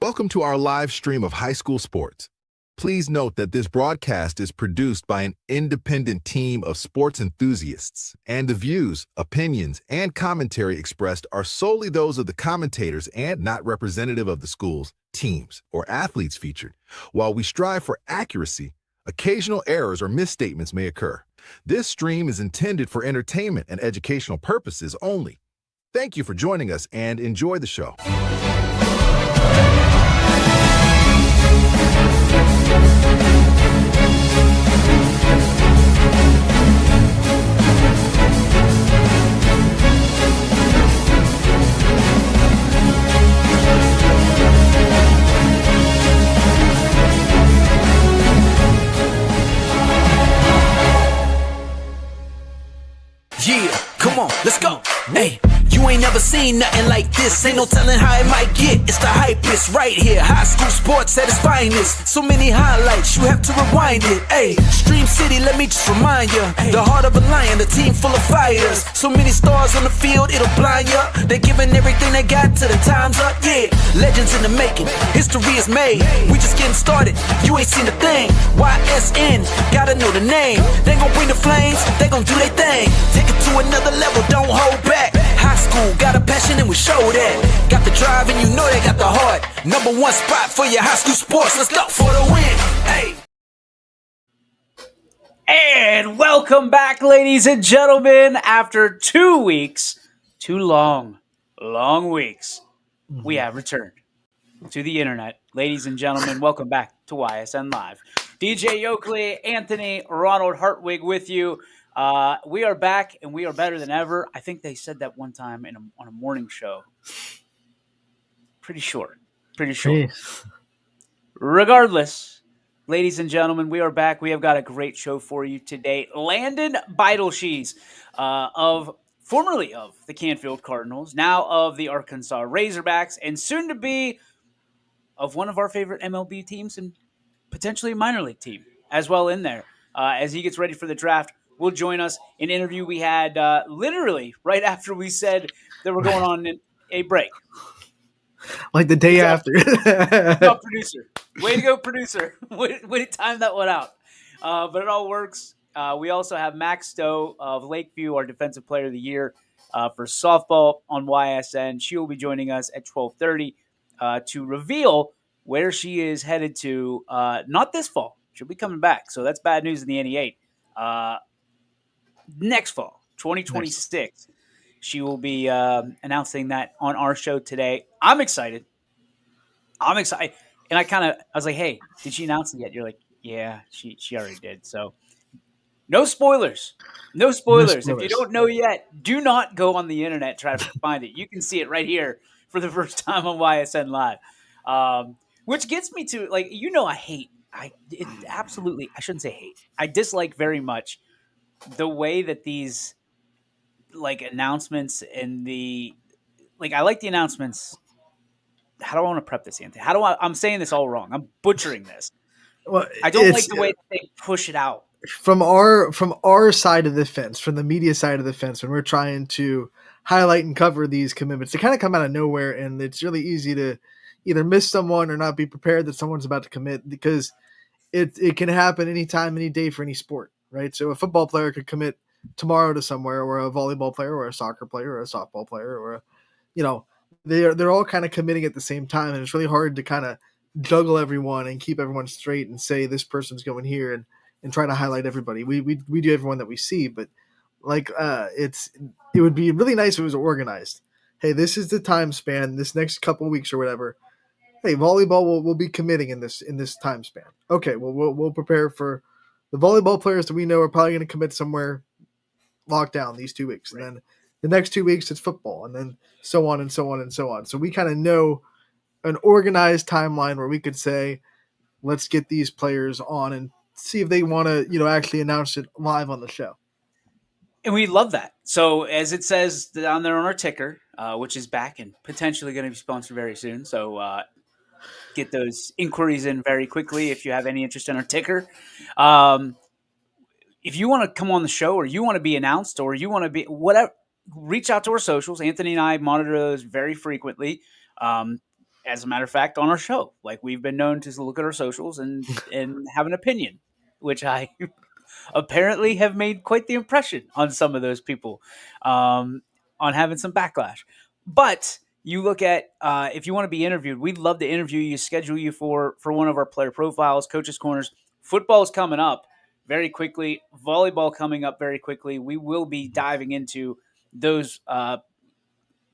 Welcome to our live stream of high school sports. Please note that this broadcast is produced by an independent team of sports enthusiasts, and the views, opinions, and commentary expressed are solely those of the commentators and not representative of the schools, teams, or athletes featured. While we strive for accuracy, occasional errors or misstatements may occur. This stream is intended for entertainment and educational purposes only. Thank you for joining us and enjoy the show. Yeah, come on, let's go. Hey, you ain't never seen nothing like this. Ain't no telling how it might get. It's the hypest right here. High school sports at its finest. So many highlights, you have to rewind it. Hey, Stream City, let me just remind ya. The heart of a lion, a team full of fighters. So many stars on the field, it'll blind ya. They're giving everything they got till the time's up. Yeah, legends in the making. History is made. We just getting started. You ain't seen a thing. YSN, gotta know the name. They gon' bring the flames. They gon' do their thing. Take it to another level, don't hold back. High school, got a passion and we show that. Got the drive and you know they got the heart. Number one spot for your high school sports. Let's go for the win. Hey. And welcome back, ladies and gentlemen. After 2 weeks, 2 long weeks, we have returned to the internet. Ladies and gentlemen, welcome back to YSN Live. DJ Yoakley, Anthony, Ronald Hartwig with you. We are back, and we are better than ever. I think they said that one time on a morning show. Pretty sure. Regardless, ladies and gentlemen, we are back. We have got a great show for you today. Landon Beidelshees, formerly of the Canfield Cardinals, now of the Arkansas Razorbacks, and soon to be of one of our favorite MLB teams and potentially a minor league team as well in there. As he gets ready for the draft, will join us. An interview we had literally right after we said that we're going on a break. Like the day after. Producer. Way to go, producer. Way to time that one out. But it all works. We also have Max Stowe of Lakeview, our Defensive Player of the Year for softball on YSN. She will be joining us at 12:30 to reveal where she is headed to. Not this fall. She'll be coming back. So that's bad news in the NE8. Next fall, 2026, she will be announcing that on our show today. I'm excited. And I was like, hey, did she announce it yet? You're like, yeah, she already did. So no spoilers. No spoilers. If you don't know yet, do not go on the internet, try to find it. You can see it right here for the first time on YSN Live. Which gets me to, I shouldn't say hate. I dislike very much the way that these announcements and I like the announcements. How do I want to prep this, Anthony? I'm saying this all wrong. I'm butchering this. Well, I don't like the way that they push it out. From our side of the fence, from the media side of the fence, when we're trying to highlight and cover these commitments, they kind of come out of nowhere, and it's really easy to either miss someone or not be prepared that someone's about to commit, because it can happen anytime, any day for any sport, right? So a football player could commit tomorrow to somewhere, or a volleyball player, or a soccer player, or a softball player, or they're all kind of committing at the same time, and it's really hard to kind of juggle everyone and keep everyone straight and say this person's going here and try to highlight everybody. We do everyone that we see, but it would be really nice if it was organized. Hey, this is the time span, this next couple weeks or whatever. Hey, volleyball will be committing in this time span. Okay, well we'll prepare for the volleyball players that we know are probably going to commit somewhere locked down these 2 weeks, and then the next 2 weeks it's football, and then so on and so on and so on. So we kind of know an organized timeline where we could say, let's get these players on and see if they want to, actually announce it live on the show. And we love that. So as it says down there on our ticker, which is back and potentially going to be sponsored very soon. So get those inquiries in very quickly if you have any interest in our ticker. If you want to come on the show, or you want to be announced, or you want to be whatever, reach out to our socials. Anthony and I monitor those very frequently. as a matter of fact, on our show. Like, we've been known to look at our socials and have an opinion, which I apparently have made quite the impression on some of those people, on having some backlash. But you look at, if you want to be interviewed, we'd love to interview you, schedule you for one of our player profiles, coaches corners. Football is coming up very quickly. Volleyball coming up very quickly. We will be diving into those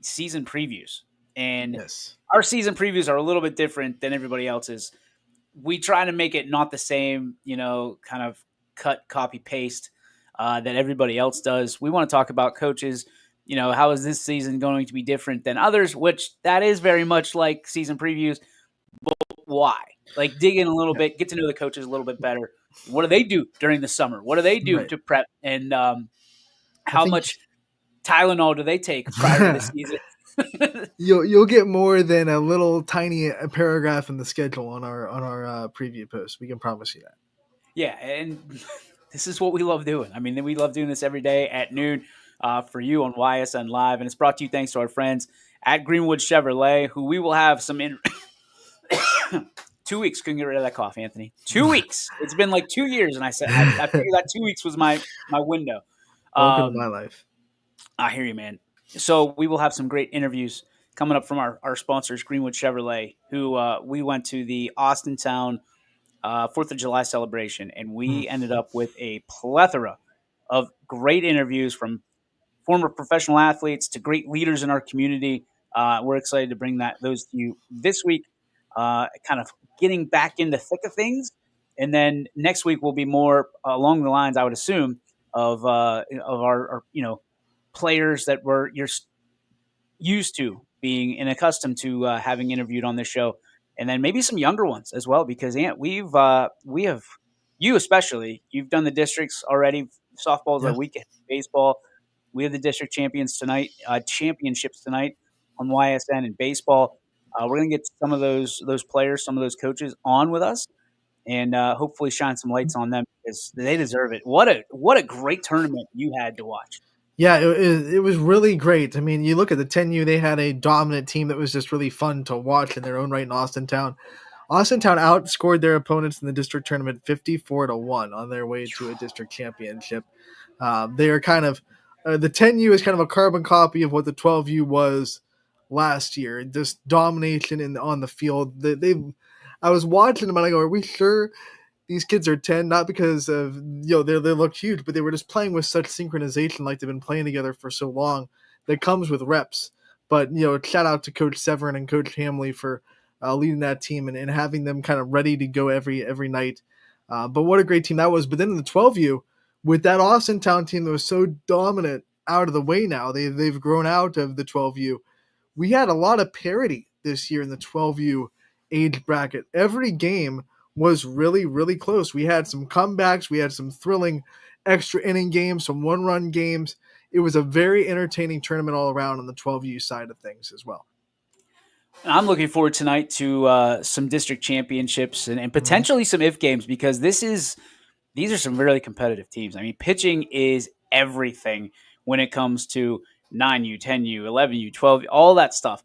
season previews. And Yes. our season previews are a little bit different than everybody else's. We try to make it not the same, kind of cut, copy, paste that everybody else does. We want to talk about coaches. How is this season going to be different than others, which that is very much like season previews. But why? Like, dig in a little bit, get to know the coaches a little bit better. What do they do during the summer? What do they do to prep? And how much Tylenol do they take prior to the season? You'll get more than a little tiny paragraph in the schedule on our preview post. We can promise you that. Yeah, and this is what we love doing. I mean, we love doing this every day at noon for you on YSN Live, and it's brought to you thanks to our friends at Greenwood Chevrolet, who we will have some 2 weeks. Couldn't get rid of that cough, Anthony. 2 weeks. It's been like 2 years, and I said I figured that 2 weeks was my window. Welcome to my life. I hear you, man. So we will have some great interviews coming up from our sponsors, Greenwood Chevrolet, who we went to the Austintown 4th of July celebration, and we ended up with a plethora of great interviews from former professional athletes to great leaders in our community. We're excited to bring those to you this week, kind of getting back in the thick of things. And then next week will be more along the lines, I would assume, of our players that you're used to being and accustomed to having interviewed on this show, and then maybe some younger ones as well. Because Ant, we have you especially. You've done the districts already. Softball is a weekend. Baseball, we have the district championships tonight on YSN and baseball. We're gonna get some of those players, some of those coaches on with us, and hopefully shine some lights on them because they deserve it. What a great tournament you had to watch. Yeah, it was really great. I mean, you look at the 10U, they had a dominant team that was just really fun to watch in their own right in Austintown. Austintown outscored their opponents in the district tournament 54-1 on their way to a district championship. They are kind of the 10U is kind of a carbon copy of what the 12U was last year. Just domination on the field. I was watching them and I go, are we sure these kids are 10? Not because of they look huge, but they were just playing with such synchronization, like they've been playing together for so long. That comes with reps. But shout out to Coach Severin and Coach Hamley for leading that team and having them kind of ready to go every night. But what a great team that was. But then in the 12U, with that Austintown team that was so dominant out of the way now, they've grown out of the 12U. We had a lot of parity this year in the 12U age bracket. Every game was really, really close. We had some comebacks. We had some thrilling extra inning games, some one-run games. It was a very entertaining tournament all around on the 12U side of things as well. I'm looking forward tonight to some district championships and potentially some if games, because these are some really competitive teams. I mean, pitching is everything when it comes to 9U, 10U, 11U, 12U, all that stuff.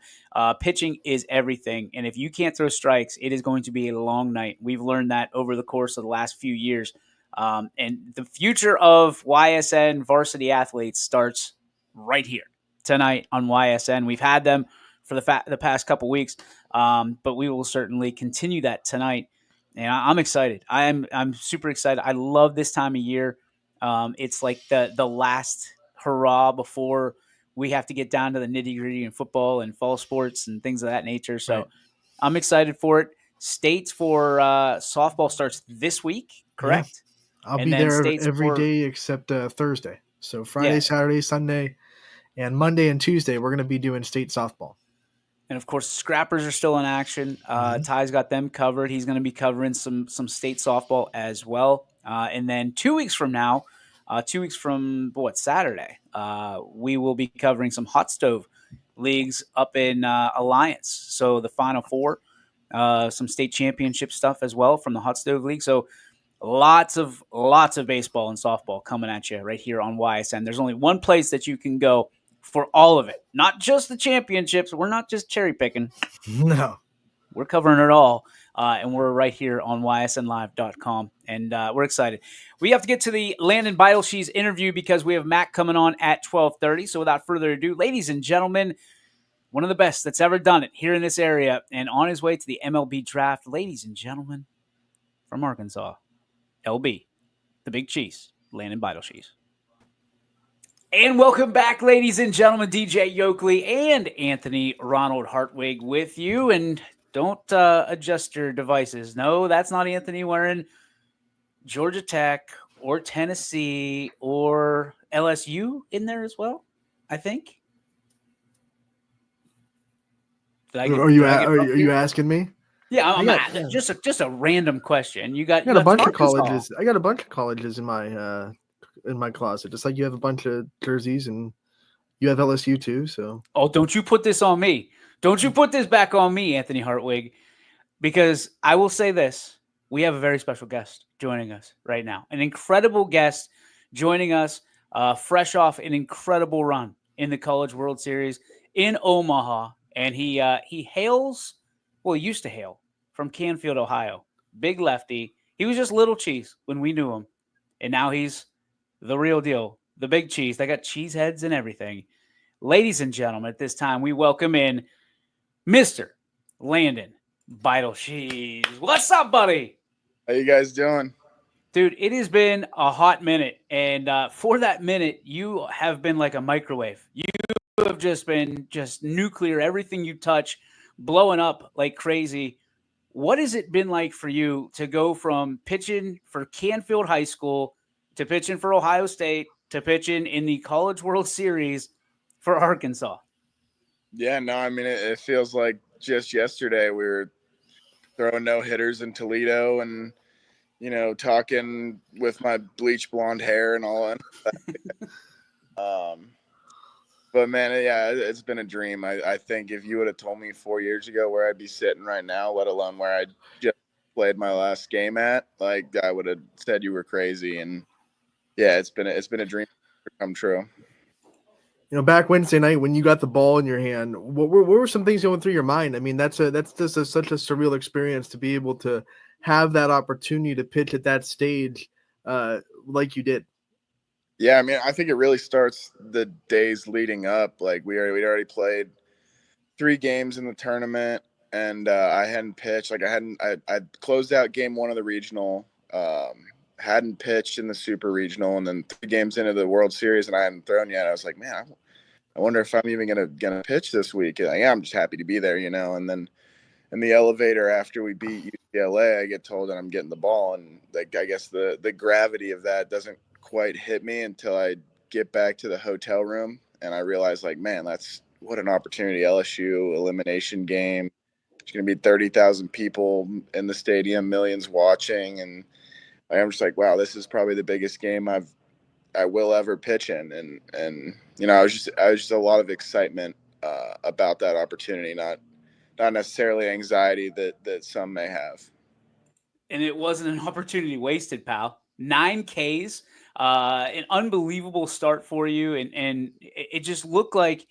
Pitching is everything. And if you can't throw strikes, it is going to be a long night. We've learned that over the course of the last few years. And the future of YSN varsity athletes starts right here tonight on YSN. We've had them for the past couple weeks, but we will certainly continue that tonight. And I'm excited. I'm super excited. I love this time of year. It's like the last hurrah before we have to get down to the nitty-gritty in football and fall sports and things of that nature. So right. I'm excited for it. States for softball starts this week, correct? Yeah. I'll be there every day except Thursday. So Friday, Saturday, Sunday, and Monday and Tuesday, we're going to be doing state softball. And, of course, Scrappers are still in action. Ty's got them covered. He's going to be covering some state softball as well. And then 2 weeks from now, Saturday, we will be covering some hot stove leagues up in Alliance. So the Final Four, some state championship stuff as well from the hot stove league. So lots of baseball and softball coming at you right here on YSN. There's only one place that you can go for all of it, not just the championships. We're not just cherry picking. No. We're covering it all, and we're right here on ysnlive.com, and we're excited. We have to get to the Landon Beidelshees interview because we have Mac coming on at 12:30. So without further ado, ladies and gentlemen, one of the best that's ever done it here in this area and on his way to the MLB draft, ladies and gentlemen, from Arkansas, LB, the Big Cheese, Landon Beidelshees. And welcome back, ladies and gentlemen. DJ Yokley and Anthony Ronald Hartwig with you. And don't adjust your devices. No, that's not Anthony wearing Georgia Tech or Tennessee or LSU in there as well, I think. Are you asking me? Yeah, I'm just a random question. You got a bunch of colleges. I got a bunch of colleges in my closet, just like you have a bunch of jerseys, and you have LSU too. So, don't you put this on me? Don't you put this back on me, Anthony Hartwig? Because I will say this: we have a very special guest joining us right now, an incredible guest joining us, fresh off an incredible run in the College World Series in Omaha, and he hails. Well, he used to hail from Canfield, Ohio. Big lefty. He was just little cheese when we knew him, and now he's the real deal, the Big Cheese. They got cheese heads and everything. Ladies and gentlemen, at this time, we welcome in Mr. Landon Beidelshees. What's up, buddy? How you guys doing? Dude, it has been a hot minute, and for that minute, you have been like a microwave. You have just been nuclear. Everything you touch, blowing up like crazy. What has it been like for you to go from pitching for Canfield High School to pitching for Ohio State to pitching in the College World Series for Arkansas? Yeah, no, I mean, it feels like just yesterday we were throwing no-hitters in Toledo and, talking with my bleach blonde hair and all that. But, man, yeah, it's been a dream. I think if you would have told me 4 years ago where I'd be sitting right now, let alone where I just played my last game at, like, I would have said you were crazy. And, yeah, it's been a dream come true. Back Wednesday night when you got the ball in your hand, what were some things going through your mind? I mean, that's just such a surreal experience to be able to have that opportunity to pitch at that stage, like you did. Yeah, I mean, I think it really starts the days leading up. Like we'd already played 3 games in the tournament, and I hadn't pitched. Like I closed out game 1 of the regional. Hadn't pitched in the super regional, and then 3 games into the World Series, and I hadn't thrown yet. I was like, man, I wonder if I'm even gonna pitch this week. I'm just happy to be there, And then in the elevator after we beat UCLA, I get told that I'm getting the ball, and like I guess the gravity of that doesn't quite hit me until I get back to the hotel room, and I realize, like, man, that's what an opportunity. LSU elimination game. There's gonna be 30,000 people in the stadium, millions watching, and I'm just like, wow, this is probably the biggest game I will ever pitch in, and I was just a lot of excitement about that opportunity, not necessarily anxiety that some may have. And it wasn't an opportunity wasted, pal. 9 Ks, an unbelievable start for you, and it just looked like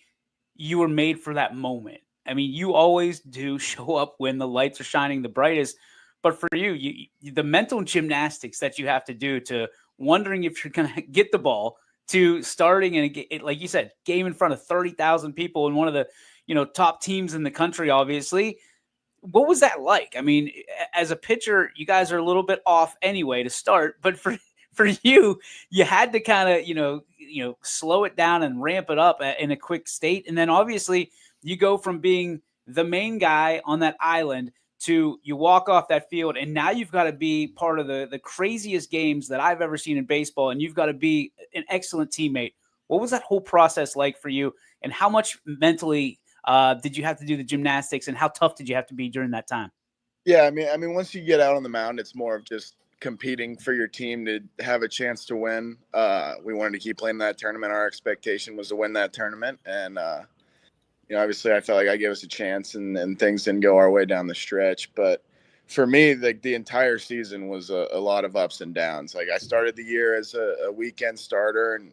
you were made for that moment. I mean, you always do show up when the lights are shining the brightest. But for you, the mental gymnastics that you have to do to wondering if you're going to get the ball to starting and, like you said, game in front of 30,000 people and one of the top teams in the country, obviously. What was that like? I mean, as a pitcher, you guys are a little bit off anyway to start, but for you had to kind of slow it down and ramp it up in a quick state, and then obviously you go from being the main guy on that island to you walk off that field, and now you've got to be part of the craziest games that I've ever seen in baseball, and you've got to be an excellent teammate. What was that whole process like for you, and how much mentally did you have to do the gymnastics, and how tough did you have to be during that time? Yeah, I mean, once you get out on the mound, it's more of just competing for your team to have a chance to win. We wanted to keep playing that tournament. Our expectation was to win that tournament, and obviously I felt like I gave us a chance, and things didn't go our way down the stretch. But for me, like the entire season was a lot of ups and downs. Like I started the year as a weekend starter, and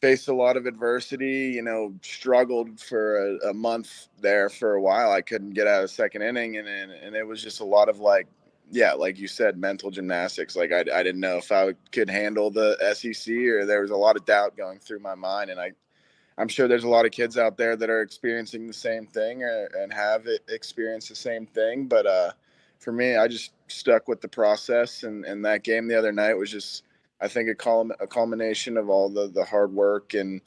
faced a lot of adversity, struggled for a month there for a while. I couldn't get out of second inning. And it was just a lot of like you said, mental gymnastics. Like I didn't know if I could handle the SEC, or there was a lot of doubt going through my mind. And I'm sure there's a lot of kids out there that are experiencing the same thing and have experienced the same thing. But for me, I just stuck with the process. And that game the other night was just, I think, a culmination of all the hard work and,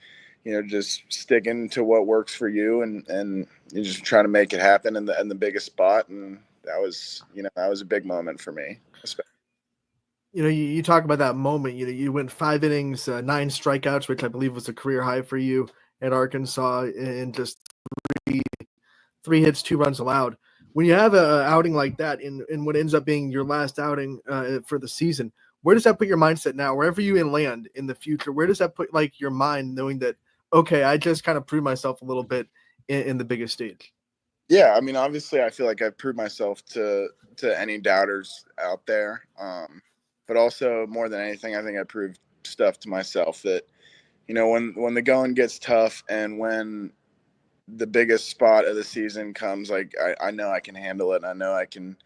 just sticking to what works for you and you just trying to make it happen in the biggest spot. And that was a big moment for me. You talk about that moment. You went 5 innings, 9 strikeouts, which I believe was a career high for you at Arkansas, and just three hits, 2 runs allowed. When you have an outing like that in what ends up being your last outing for the season, where does that put your mindset now? Wherever you land in the future, where does that put like your mind, knowing that, okay, I just kind of proved myself a little bit in the biggest stage? Yeah, I mean, obviously, I feel like I've proved myself to any doubters out there. But also, more than anything, I think I proved stuff to myself that, when the going gets tough and when the biggest spot of the season comes, like I know I can handle it. And I know I can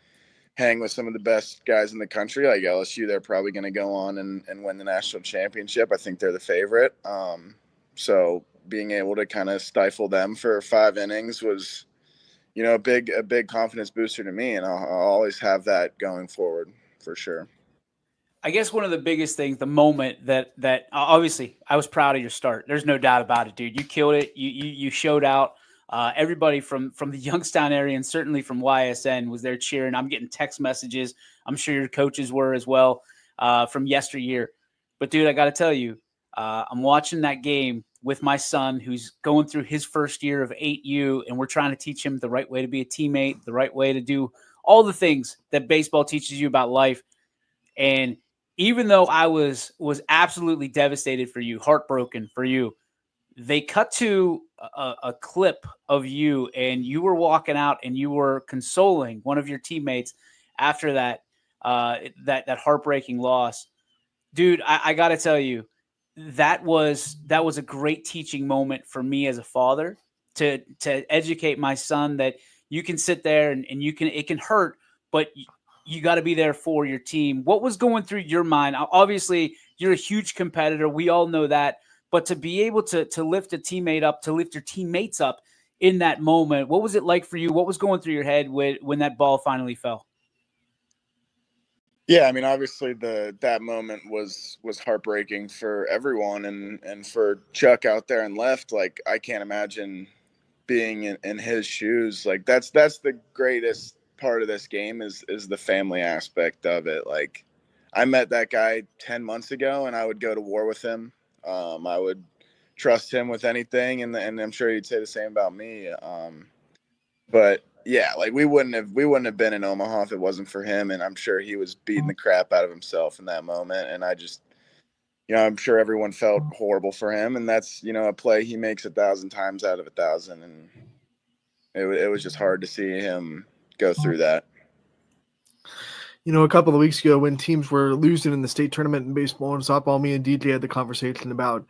hang with some of the best guys in the country. Like LSU, they're probably going to go on and win the national championship. I think they're the favorite. So being able to kind of stifle them for 5 innings was, a big confidence booster to me. And I'll always have that going forward for sure. I guess one of the biggest things, the moment that obviously I was proud of your start. There's no doubt about it, dude. You killed it. You showed out. Everybody from the Youngstown area and certainly from YSN was there cheering. I'm getting text messages. I'm sure your coaches were as well from yesteryear. But, dude, I got to tell you, I'm watching that game with my son who's going through his first year of 8U, and we're trying to teach him the right way to be a teammate, the right way to do all the things that baseball teaches you about life. And even though I was absolutely devastated for you, heartbroken for you, they cut to a clip of you, and you were walking out and you were consoling one of your teammates after that heartbreaking loss. Dude, I got to tell you, that was a great teaching moment for me as a father to educate my son that you can sit there and it can hurt, but you got to be there for your team. What was going through your mind? Obviously, you're a huge competitor. We all know that. But to be able to lift a teammate up, to lift your teammates up in that moment, what was it like for you? What was going through your head when that ball finally fell? Yeah, I mean, obviously that moment was heartbreaking for everyone, and for Chuck out there and left. Like, I can't imagine being in his shoes. Like, that's the greatest part of this game is the family aspect of it. Like, I met that guy 10 months ago, and I would go to war with him. I would trust him with anything, and I'm sure he'd say the same about me. But yeah, like we wouldn't have been in Omaha if it wasn't for him, and I'm sure he was beating the crap out of himself in that moment. And I just, I'm sure everyone felt horrible for him, and that's a play he makes 1,000 times out of 1,000, and it was just hard to see him go through that. A couple of weeks ago when teams were losing in the state tournament in baseball and softball, me and DJ had the conversation about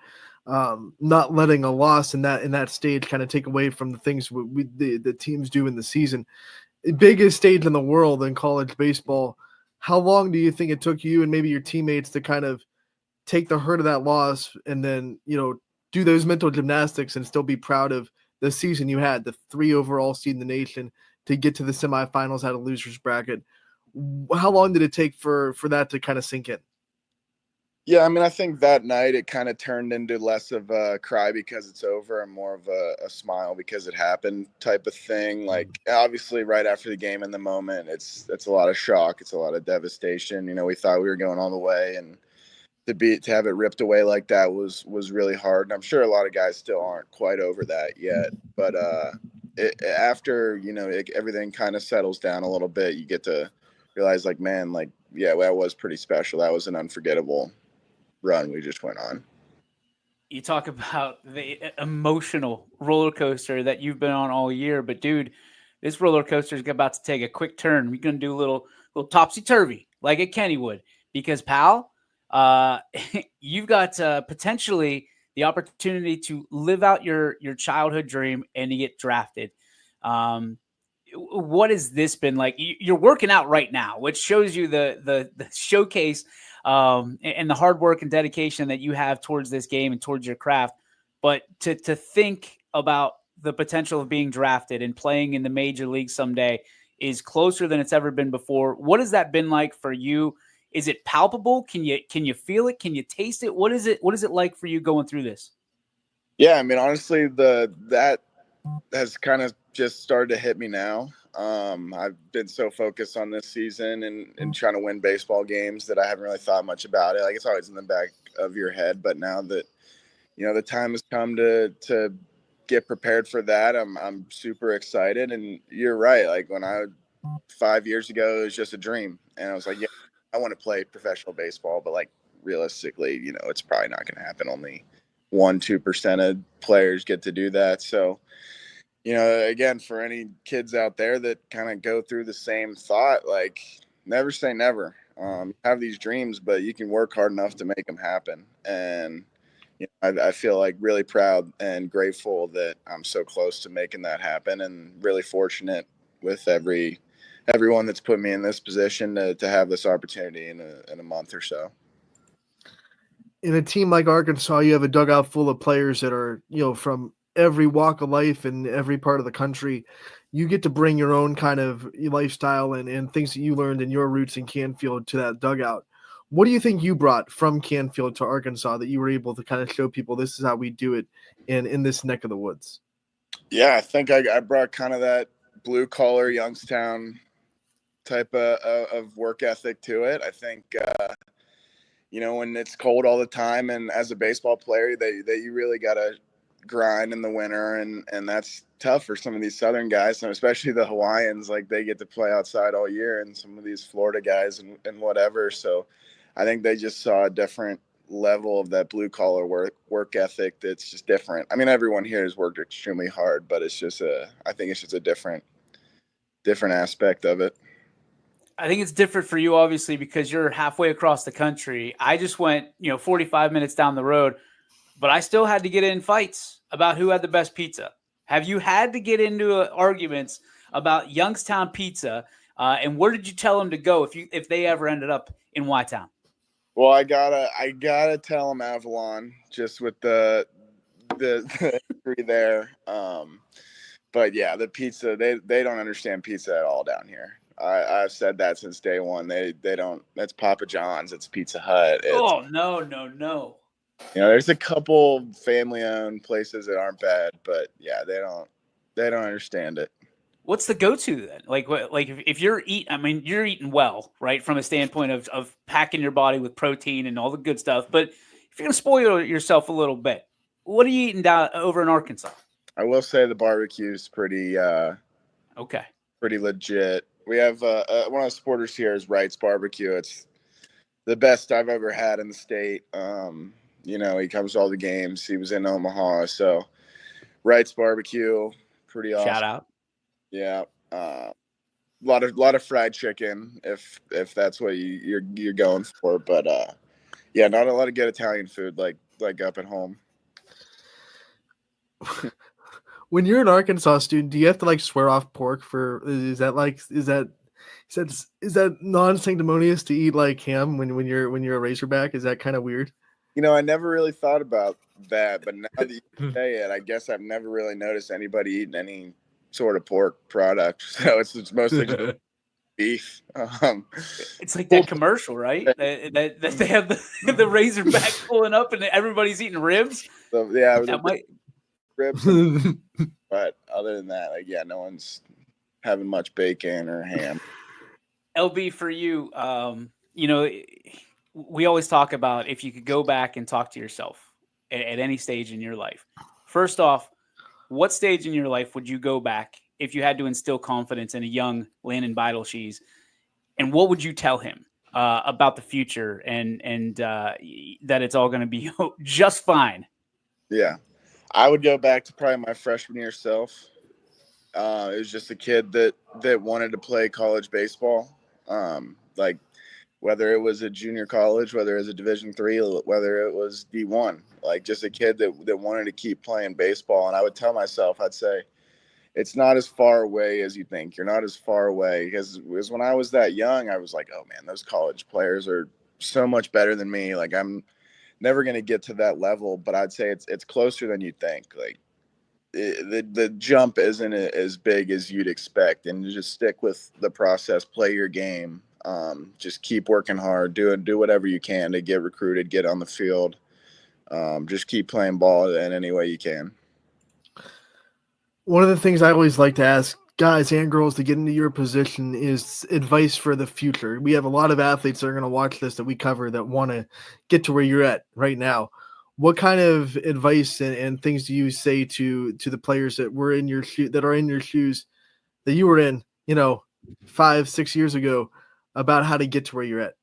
not letting a loss in that stage kind of take away from the things the teams do in the season. The biggest stage in the world in college baseball. How long do you think it took you and maybe your teammates to kind of take the hurt of that loss and then, do those mental gymnastics and still be proud of the season you had, the 3 overall seed in the nation, to get to the semifinals out of losers bracket? How long did it take for that to kind of sink in? Yeah, I mean, I think that night it kind of turned into less of a cry because it's over and more of a smile because it happened type of thing. Like, obviously, right after the game in the moment, it's a lot of shock. It's a lot of devastation. We thought we were going all the way, and to have it ripped away like that was really hard. And I'm sure a lot of guys still aren't quite over that yet. But after, everything kind of settles down a little bit, you get to realize, like, man, like, yeah, that was pretty special. That was an unforgettable run we just went on. You talk about the emotional roller coaster that you've been on all year, but dude, this roller coaster is about to take a quick turn. We're going to do a little topsy-turvy like at Kennywood, because, pal, you've got potentially the opportunity to live out your childhood dream and to get drafted. What has this been like? You're working out right now, which shows you the showcase and the hard work and dedication that you have towards this game and towards your craft. But to think about the potential of being drafted and playing in the major league someday is closer than it's ever been before. What has that been like for you? Is it palpable? Can you feel it? Can you taste it? What is it like for you going through this? Yeah, I mean, honestly, that has kind of just started to hit me now. I've been so focused on this season and trying to win baseball games that I haven't really thought much about it. Like, it's always in the back of your head, but now that, the time has come to get prepared for that, I'm super excited. And you're right. Like, 5 years ago, it was just a dream. And I was like, yeah, I want to play professional baseball, but like realistically, it's probably not going to happen. Only 1-2% of players get to do that. So, again, for any kids out there that kind of go through the same thought, like, never say never. Have these dreams, but you can work hard enough to make them happen. And I feel like really proud and grateful that I'm so close to making that happen, and really fortunate with everyone that's put me in this position to have this opportunity in a month or so. In a team like Arkansas, you have a dugout full of players that are, from every walk of life and every part of the country. You get to bring your own kind of lifestyle and things that you learned in your roots in Canfield to that dugout. What do you think you brought from Canfield to Arkansas that you were able to kind of show people this is how we do it in this neck of the woods? Yeah, I think I brought kind of that blue collar Youngstown type of work ethic to it. I think, when it's cold all the time, and as a baseball player, that you really got to grind in the winter, and that's tough for some of these Southern guys, and especially the Hawaiians. Like, they get to play outside all year, and some of these Florida guys and whatever. So I think they just saw a different level of that blue collar work ethic that's just different. I mean, everyone here has worked extremely hard, but I think it's just a different aspect of it. I think it's different for you, obviously, because you're halfway across the country. I just went, 45 minutes down the road, but I still had to get in fights about who had the best pizza. Have you had to get into arguments about Youngstown pizza? And where did you tell them to go if they ever ended up in Y-Town? Well, I gotta tell them Avalon, just with the history there. But yeah, the pizza, they don't understand pizza at all down here. I've said that since day one. They don't. That's Papa John's. It's Pizza Hut. No. There's a couple family-owned places that aren't bad, but yeah, they don't understand it. What's the go-to then? Like if you're you're eating well, right? From a standpoint of packing your body with protein and all the good stuff. But if you're going to spoil yourself a little bit, what are you eating down over in Arkansas? I will say the barbecue is pretty legit. We have one of the supporters here is Wright's Barbecue. It's the best I've ever had in the state. He comes to all the games. He was in Omaha, so Wright's Barbecue, pretty awesome. Shout out. Yeah, a lot of fried chicken if that's what you're going for. But yeah, not a lot of good Italian food like up at home. When you're an Arkansas student, do you have to swear off pork is that non-sanctimonious to eat ham when you're a Razorback? Is that kind of weird? I never really thought about that, but now that you say it, I guess I've never really noticed anybody eating any sort of pork product. So it's mostly just beef. It's like that commercial, right? That they have the Razorback pulling up and everybody's eating ribs. So, yeah, ribs. But other than that, no one's having much bacon or ham. LB, for you, we always talk about if you could go back and talk to yourself at any stage in your life. First off, what stage in your life would you go back if you had to instill confidence in a young Landon Beidelshees? And what would you tell him about the future and that it's all going to be just fine? Yeah, I would go back to probably my freshman year self. It was just a kid that wanted to play college baseball. whether it was a junior college, whether it was a Division III, whether it was D1, like just a kid that wanted to keep playing baseball. And I would tell myself, I'd say, it's not as far away as you think. You're not as far away, because when I was that young, I was like, oh man, those college players are so much better than me. Like, I'm never going to get to that level, but I'd say it's closer than you think. Like, the jump isn't as big as you'd expect, and you just stick with the process, play your game, just keep working hard, do whatever you can to get recruited, get on the field, just keep playing ball in any way you can. One of the things I always like to ask guys and girls to get into your position is advice for the future. We have a lot of athletes that are going to watch this that we cover that want to get to where you're at right now. What kind of advice and things do you say to the players that were in your that are in your shoes that you were in, 5-6 years ago, about how to get to where you're at?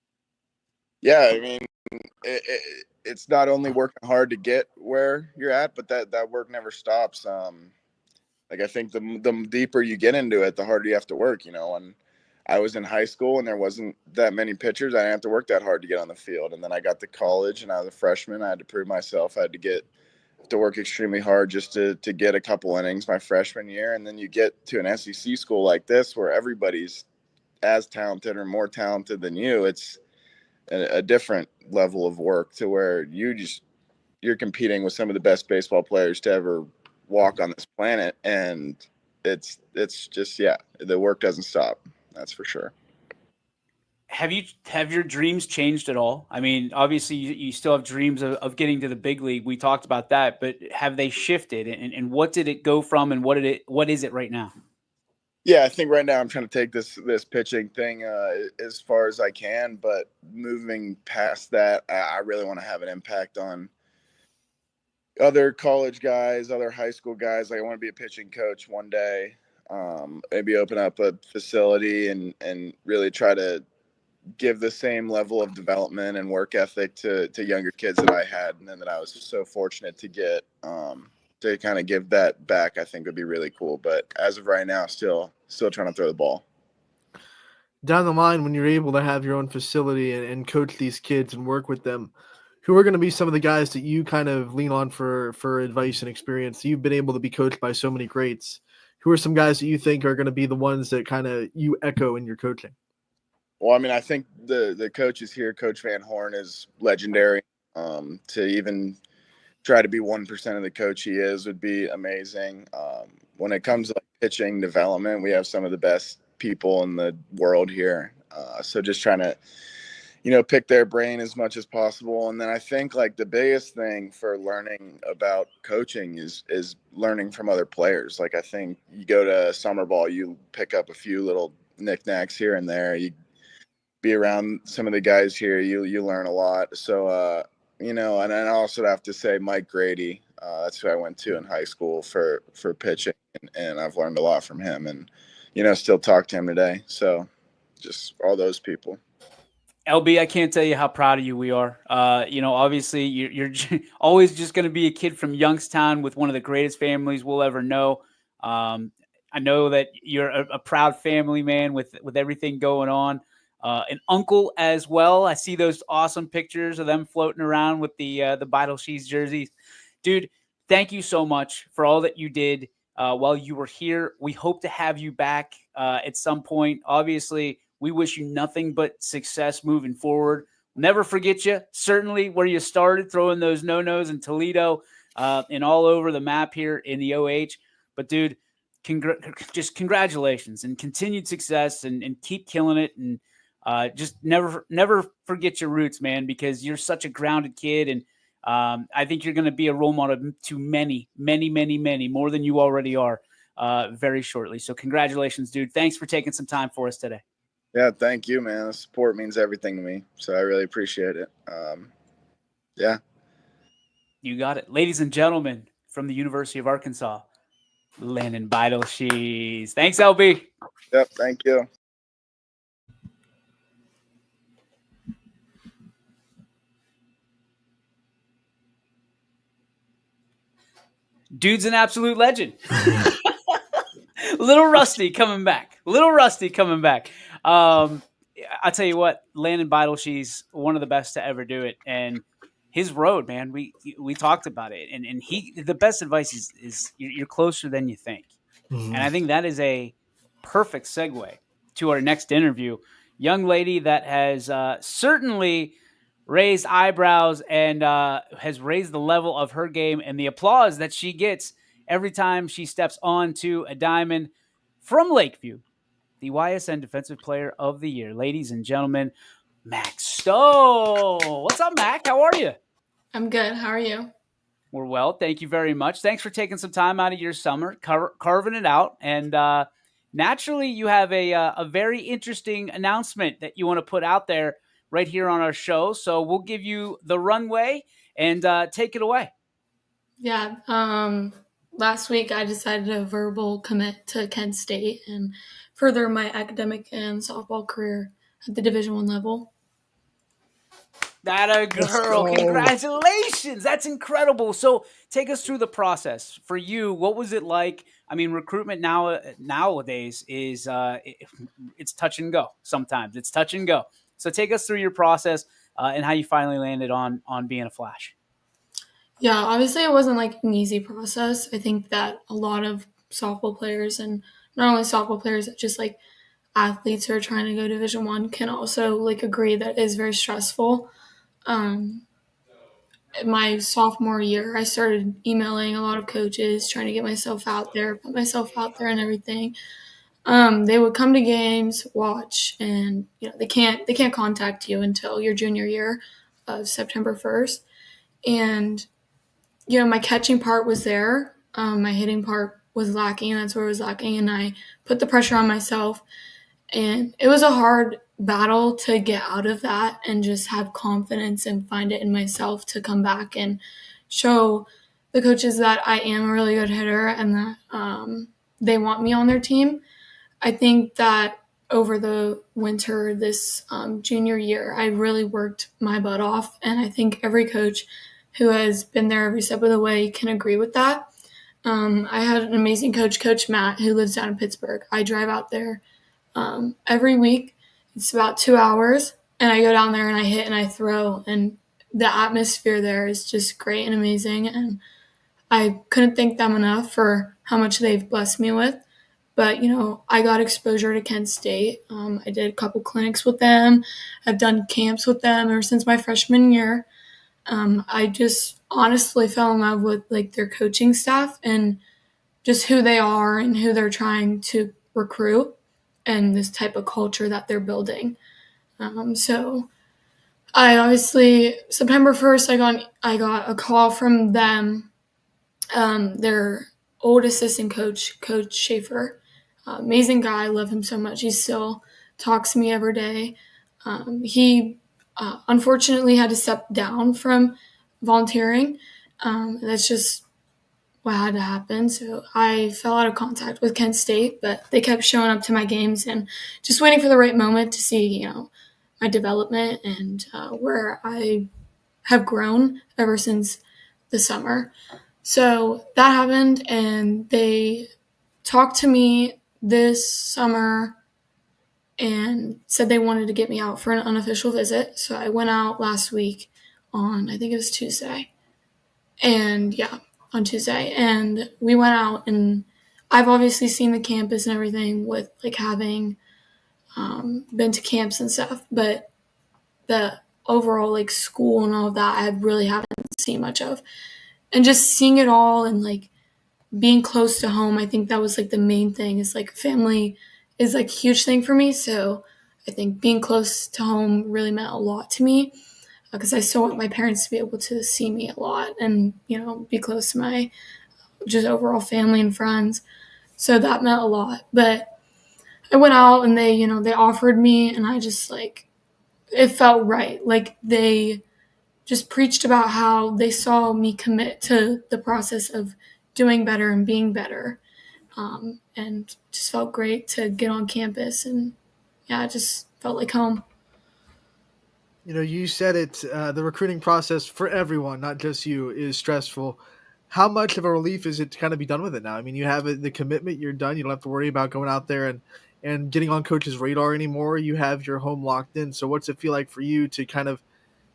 Yeah, I mean, it's not only working hard to get where you're at, but that work never stops. Like, I think the deeper you get into it, the harder you have to work. When I was in high school and there wasn't that many pitchers, I didn't have to work that hard to get on the field. And then I got to college and I was a freshman. I had to prove myself. I had to work extremely hard just to get a couple innings my freshman year. And then you get to an SEC school like this where everybody's as talented or more talented than you. It's a different level of work, to where you're competing with some of the best baseball players to ever walk on this planet. And it's just, the work doesn't stop. That's for sure. Have your dreams changed at all? I mean, obviously you still have dreams of getting to the big league. We talked about that, but have they shifted, and what did it go from, and what is it right now? Yeah, I think right now I'm trying to take this pitching thing as far as I can, but moving past that, I really want to have an impact on other college guys, other high school guys. Like, I want to be a pitching coach one day. Maybe open up a facility and really try to give the same level of development and work ethic to younger kids that I had, and then that I was so fortunate to get, to kind of give that back. I think would be really cool. But as of right now, still trying to throw the ball. Down the line, when you're able to have your own facility and coach these kids and work with them, who are going to be some of the guys that you kind of lean on for advice and experience? You've been able to be coached by so many greats. Who are some guys that you think are going to be the ones that kind of you echo in your coaching? Well, I mean, I think the coaches here, Coach Van Horn is legendary. To even try to be 1% of the coach he is would be amazing. When it comes to pitching development, we have some of the best people in the world here. So just trying to, pick their brain as much as possible. And then I think the biggest thing for learning about coaching is learning from other players. Like, I think you go to summer ball, you pick up a few little knickknacks here and there. You be around some of the guys here, you learn a lot. So, and I also have to say Mike Grady, that's who I went to in high school for pitching, and I've learned a lot from him, and, still talk to him today. So just all those people. LB, I can't tell you how proud of you we are. Obviously you're always just going to be a kid from Youngstown with one of the greatest families we'll ever know. I know that you're a proud family man with everything going on. An uncle as well. I see those awesome pictures of them floating around with the Vital Sheets jerseys. Dude, thank you so much for all that you did while you were here. We hope to have you back at some point. Obviously, we wish you nothing but success moving forward. Never forget you, certainly where you started, throwing those no-nos in Toledo and all over the map here in the OH. But, dude, just congratulations and continued success, and keep killing it. And just never forget your roots, man, because you're such a grounded kid. And I think you're going to be a role model to many, many, many, many, more than you already are very shortly. So congratulations, dude. Thanks for taking some time for us today. Yeah, thank you, man. The support means everything to me, so I really appreciate it. Yeah. You got it. Ladies and gentlemen, from the University of Arkansas, Landon Vital Sheets. Thanks, LB. Yep, thank you. Dude's an absolute legend. Little rusty coming back. I'll tell you what, Landon Beidle, she's one of the best to ever do it. And his road, man, we talked about it. And the best advice is you're closer than you think. And I think that is a perfect segue to our next interview. Young lady that has certainly raised eyebrows and has raised the level of her game and the applause that she gets every time she steps onto a diamond from Lakeview, the YSN Defensive Player of the Year. Ladies and gentlemen, Mac Stowe. What's up, Mac? How are you? I'm good. How are you? We're well. Thank you very much. Thanks for taking some time out of your summer, carving it out. And naturally, you have a very interesting announcement that you want to put out there right here on our show. So we'll give you the runway and take it away. Yeah. Last week, I decided to verbal commit to Kent State and further my academic and softball career at the Division I level. That a girl. Congratulations. That's incredible. So take us through the process. For you, what was it like? I mean, recruitment nowadays is it's touch and go sometimes. It's touch and go. So take us through your process and how you finally landed on being a Flash. Yeah, obviously it wasn't like an easy process. I think that a lot of softball players, and not only softball players, just like athletes who are trying to go Division I can also like agree that it is very stressful. My sophomore year, I started emailing a lot of coaches, trying to get myself out there, put myself out there and everything. They would come to games, watch, and they can't contact you until your junior year of September 1st. And my catching part was there. My hitting part was lacking, and that's where it was lacking. And I put the pressure on myself, and it was a hard battle to get out of that and just have confidence and find it in myself to come back and show the coaches that I am a really good hitter and that they want me on their team. I think that over the winter, this junior year, I really worked my butt off, and I think every coach who has been there every step of the way can agree with that. I had an amazing coach, Coach Matt, who lives down in Pittsburgh. I drive out there every week. It's about 2 hours, and I go down there and I hit and I throw, and the atmosphere there is just great and amazing, and I couldn't thank them enough for how much they've blessed me with. But, I got exposure to Kent State. I did a couple clinics with them. I've done camps with them ever since my freshman year. I just honestly fell in love with their coaching staff and just who they are and who they're trying to recruit and this type of culture that they're building. So I obviously, September 1st, I got a call from them, their old assistant coach, Coach Schaefer. Amazing guy. I love him so much. He still talks to me every day. He unfortunately had to step down from volunteering. That's just what had to happen. So I fell out of contact with Kent State, but they kept showing up to my games and just waiting for the right moment to see, my development and where I have grown ever since the summer. So that happened, and they talked to me this summer and said they wanted to get me out for an unofficial visit. So I went out last week on, I think it was Tuesday. And on Tuesday. And we went out, and I've obviously seen the campus and everything with having been to camps and stuff, but the overall school and all of that I really haven't seen much of. And just seeing it all and being close to home, I think that was the main thing. Is family is a huge thing for me. So I think being close to home really meant a lot to me because I still want my parents to be able to see me a lot and, be close to my just overall family and friends. So that meant a lot. But I went out and they, they offered me, and I just it felt right. They just preached about how they saw me commit to the process of doing better and being better. And just felt great to get on campus, and it just felt like home. You said it, the recruiting process for everyone, not just you, is stressful. How much of a relief is it to kind of be done with it now? I mean, you have the commitment, you're done. You don't have to worry about going out there and and getting on coach's radar anymore. You have your home locked in. So what's it feel like for you to kind of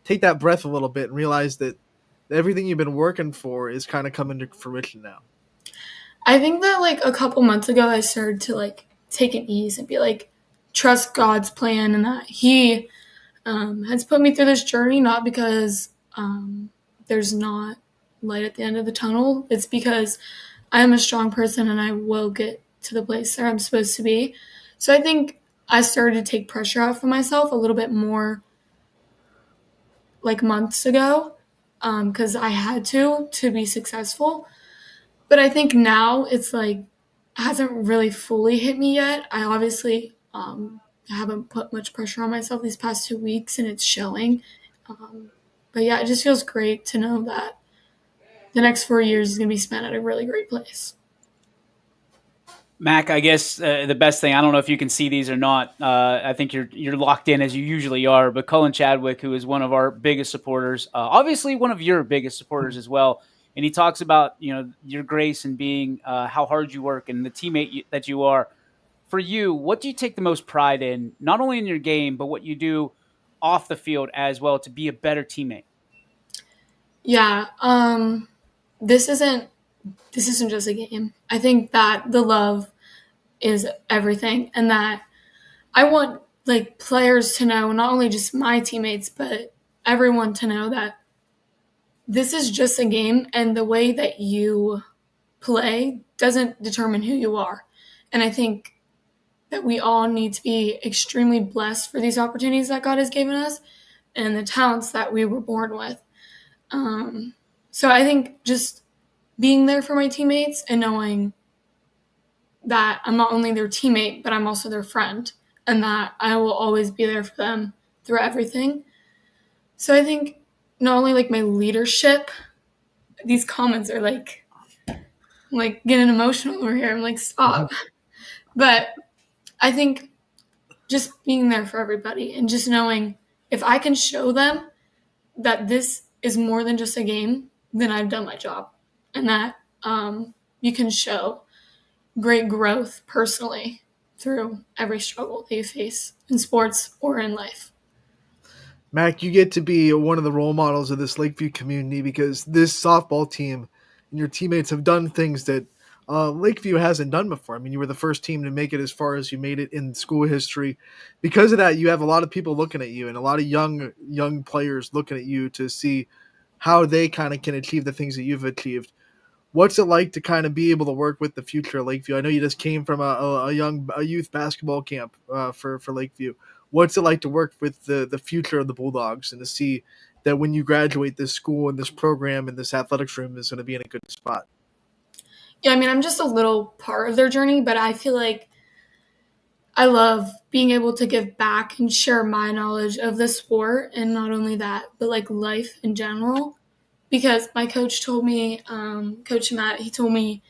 take that breath a little bit and realize that everything you've been working for is kind of coming to fruition now? I think that like a couple months ago, I started to like take it easy and be like, trust God's plan and that He has put me through this journey, not because there's not light at the end of the tunnel. It's because I am a strong person and I will get to the place that I'm supposed to be. So I think I started to take pressure off of myself a little bit more like months ago because I had to be successful. But I think now it's like hasn't really fully hit me yet. I obviously haven't put much pressure on myself these past 2 weeks, and it's showing. But yeah, it just feels great to know that the next 4 years is going to be spent at a really great place. Mac, I guess the best thing, I don't know if you can see these or not. I think you're locked in as you usually are, but Cullen Chadwick, who is one of our biggest supporters, obviously one of your biggest supporters as well. And he talks about, your grace and being how hard you work and the teammate that you are. For you, what do you take the most pride in, not only in your game, but what you do off the field as well to be a better teammate? Yeah, this isn't just a game. I think that the love is everything, and that I want like players to know, not only just my teammates, but everyone to know that this is just a game, and the way that you play doesn't determine who you are. And I think that we all need to be extremely blessed for these opportunities that God has given us and the talents that we were born with. So I think just being there for my teammates and knowing that I'm not only their teammate, but I'm also their friend, and that I will always be there for them through everything. So I think not only like my leadership, these comments are like getting emotional over here. I'm like, stop. But I think just being there for everybody and just knowing if I can show them that this is more than just a game, then I've done my job. And that you can show great growth personally through every struggle that you face in sports or in life. Mac, you get to be one of the role models of this Lakeview community because this softball team and your teammates have done things that Lakeview hasn't done before. I mean, you were the first team to make it as far as you made it in school history. Because of that, you have a lot of people looking at you and a lot of young players looking at you to see how they kind of can achieve the things that you've achieved. What's it like to kind of be able to work with the future of Lakeview? I know you just came from a youth basketball camp for Lakeview. What's it like to work with the future of the Bulldogs and to see that when you graduate, this school and this program and this athletics room is going to be in a good spot? Yeah, I mean, I'm just a little part of their journey, but I feel like I love being able to give back and share my knowledge of the sport, and not only that, but like life in general. Because my coach told me, Coach Matt, he told me